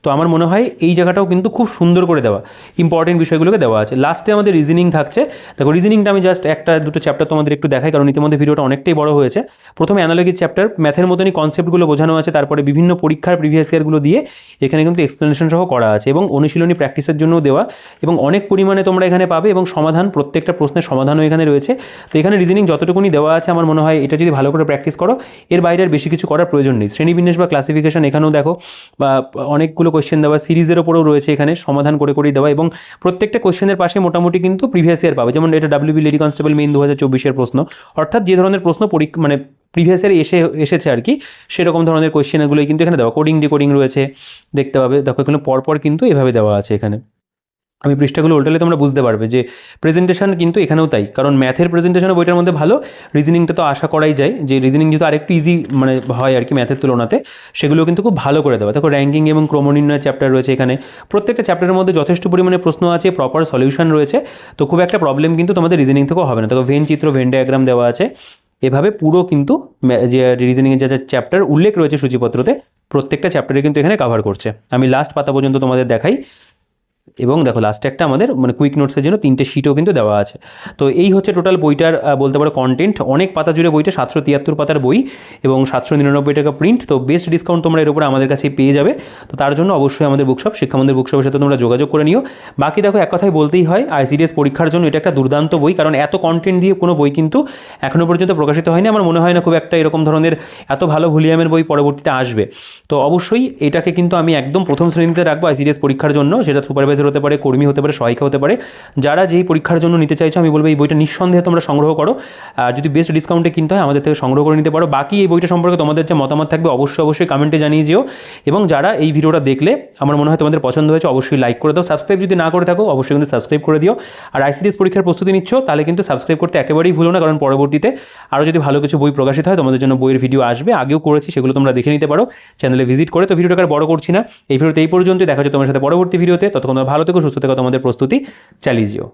S1: তো আমার মনে হয় এই জায়গাটাও কিন্তু খুব সুন্দর করে দেওয়া, ইম্পর্টেন্ট বিষয়গুলোকে দেওয়া আছে। লাস্টে আমাদের রিজনিং থাকছে। দেখো রিজনিংটা আমি জাস্ট একটা দুটো চ্যাপ্টার তোমাদের একটু দেখাই, কারণ ইতিমধ্যে ভিডিওটা অনেকটাই বড় হয়েছে। প্রথমে অ্যানালজির চ্যাপ্টার, ম্যাথের মতনই কনসেপ্টগুলো বোঝানো আছে, তারপরে বিভিন্ন পরীক্ষার প্রিভিয়াস ইয়ারগুলো দিয়ে এখানে কিন্তু এক্সপ্লেনেশন সহ করা আছে, এবং অনুশীলনী প্র্যাকটিসের জন্যও দেওয়া, এবং অনেক পরিমাণে তোমরা এখানে পাবে, এবং সমাধান, প্রত্যেকটা প্রশ্নের সমাধানও এখানে রয়েছে। তো এখানে রিজনিং যতটুকুনি দেওয়া আছে আমার মনে হয় এটা যদি ভালো করে প্র্যাকটিস করো, এর বাইরে আর বেশি কিছু করার প্রয়োজন নেই। শ্রেণীবিন্যাস বা ক্লাসিফিকেশন এখানেও দেখো বা অনেকগুলো কোয়েশ্চেন দেওয়া, সিরিজের ওপরেও রয়েছে এখানে সমাধান করে করেই দেওয়া, এবং প্রত্যেকটা কোয়েশ্চেনের পাশে মোটামুটি কিন্তু প্রিভিয়াস ইয়ার পাবে। যেমন এটা ডাব্লিউবি লেডি কনস্টেবল মেইন 2024-এর প্রশ্ন, অর্থাৎ যে ধরনের প্রশ্ন মানে প্রিভিয়াস ইয়ারে এসেছে আর কি, সেরকম ধরনের কোয়েশ্চেনগুলোই কিন্তু এখানে দেওয়া। কোডিং ডিকোডিং রয়েছে, দেখতে পাবে। দেখো এখানে পরপর কিন্তু এভাবে দেওয়া আছে। এখানে আমি পৃষ্ঠাগুলো উল্টালে তোমরা বুঝতে পারবে যে প্রেজেন্টেশন কিন্তু এখানেও তাই, কারণ ম্যাথের প্রেজেন্টেশনও বইটার মধ্যে ভালো, রিজনিংটা তো আশা করাই যায় যে রিজনিং যেহেতু আরেকটু ইজি মানে হয় আর কি ম্যাথের তুলনাতে, সেগুলো কিন্তু খুব ভালো করে দেওয়া। দেখো র্যাঙ্কিং এবং ক্রমনির্ণয় চ্যাপ্টার রয়েছে এখানে, প্রত্যেকটা চ্যাপ্টারের মধ্যে যথেষ্ট পরিমাণে প্রশ্ন আছে, প্রপার সলিউশন রয়েছে। তো খুব একটা প্রবলেম কিন্তু তোমাদের রিজনিং থেকেও হবে না। দেখো ভেন চিত্র, ভেন ডায়াগ্রাম দেওয়া আছে, এভাবে পুরো কিন্তু যে রিজনিংয়ের যা যা চ্যাপ্টার উল্লেখ রয়েছে সূচিপত্রতে, প্রত্যেকটা চ্যাপ্টারে কিন্তু এখানে কভার করছে। আমি লাস্ট পাতা পর্যন্ত তোমাদের দেখাই। এবং দেখো লাস্টে একটা আমাদের মানে কুইক নোটসের জন্য 3টে শিটও কিন্তু দেওয়া আছে। তো এই হচ্ছে টোটাল বইটার বলতে পারো কন্টেন্ট। অনেক পাতা জুড়ে বইটা, 773 পাতার বই এবং 799 টাকা প্রিন্ট। তো বেস্ট ডিসকাউন্ট তোমরা এর উপরে আমাদের কাছে পেয়ে যাবে। তো তার জন্য অবশ্যই আমাদের বুকশপ, শিক্ষামন্দির বুকশপের সাথে তোমরা যোগাযোগ করে নিও। বাকি দেখো এক কথায় বলতেই হয়, আইসিডিএস পরীক্ষার জন্য এটা একটা দুর্দান্ত বই, কারণ এত কন্টেন্ট দিয়ে কোনো বই কিন্তু এখনও পর্যন্ত প্রকাশিত হয়নি। আমার মনে হয় না খুব একটা এরকম ধরনের এত ভালো ভলিউমের বই পরবর্তীতে আসবে। তো অবশ্যই এটাকে কিন্তু আমি একদম প্রথম শ্রেণীতে রাখবো আইসিডিএস পরীক্ষার জন্য। সেটা সুপারভাইজার হতে পারে, কর্মী হতে পারে, সহায়িকা হতে পারে। যারা যেই পরীক্ষার জন্য নিতে চাইছো আমি বলবো এই বইটা নিঃসন্দেহে তোমরা সংগ্রহ করো। আর যদি বেস্ট ডিসকাউন্টে কিনতে হয় আমাদের থেকে সংগ্রহ করে নিতে পারো। বাকি এই বইটা সম্পর্কে তোমাদের যে মতামত থাকবে অবশ্যই কমেন্টে জানিয়ে যেও। এবং যারা এই ভিডিওটা দেখলে আমার মনে হয় তোমাদের পছন্দ হয়েছে, অবশ্যই লাইক করে দাও। সাবস্ক্রাইব যদি না করে থাকো অবশ্যই কিন্তু সাবস্ক্রাইব করে দিও। আর আইসিডিএস পরীক্ষার প্রস্তুতি নিচ্ছ তাহলে কিন্তু সাবস্ক্রাইব করতে একেবারেই ভুলো না, কারণ পরবর্তীতে আরও যদি ভালো কিছু বই প্রকাশিত হয় তোমাদের জন্য বইয়ের ভিডিও আসবে, আগেও করেছি, সেগুলো তোমরা দেখে নিতে পারো চ্যানেলে ভিজিট করে। তো ভিডিওটাকে আর বড় করছি না, এই ভিডিওতে এই পর্যন্তই। দেখা হচ্ছে তোমার সাথে পরবর্তী ভিডিওতে। ততক্ষণ ভালো থেকো, সুস্থ থেকো, তোমাদের প্রস্তুতি চালিয়ে যেও।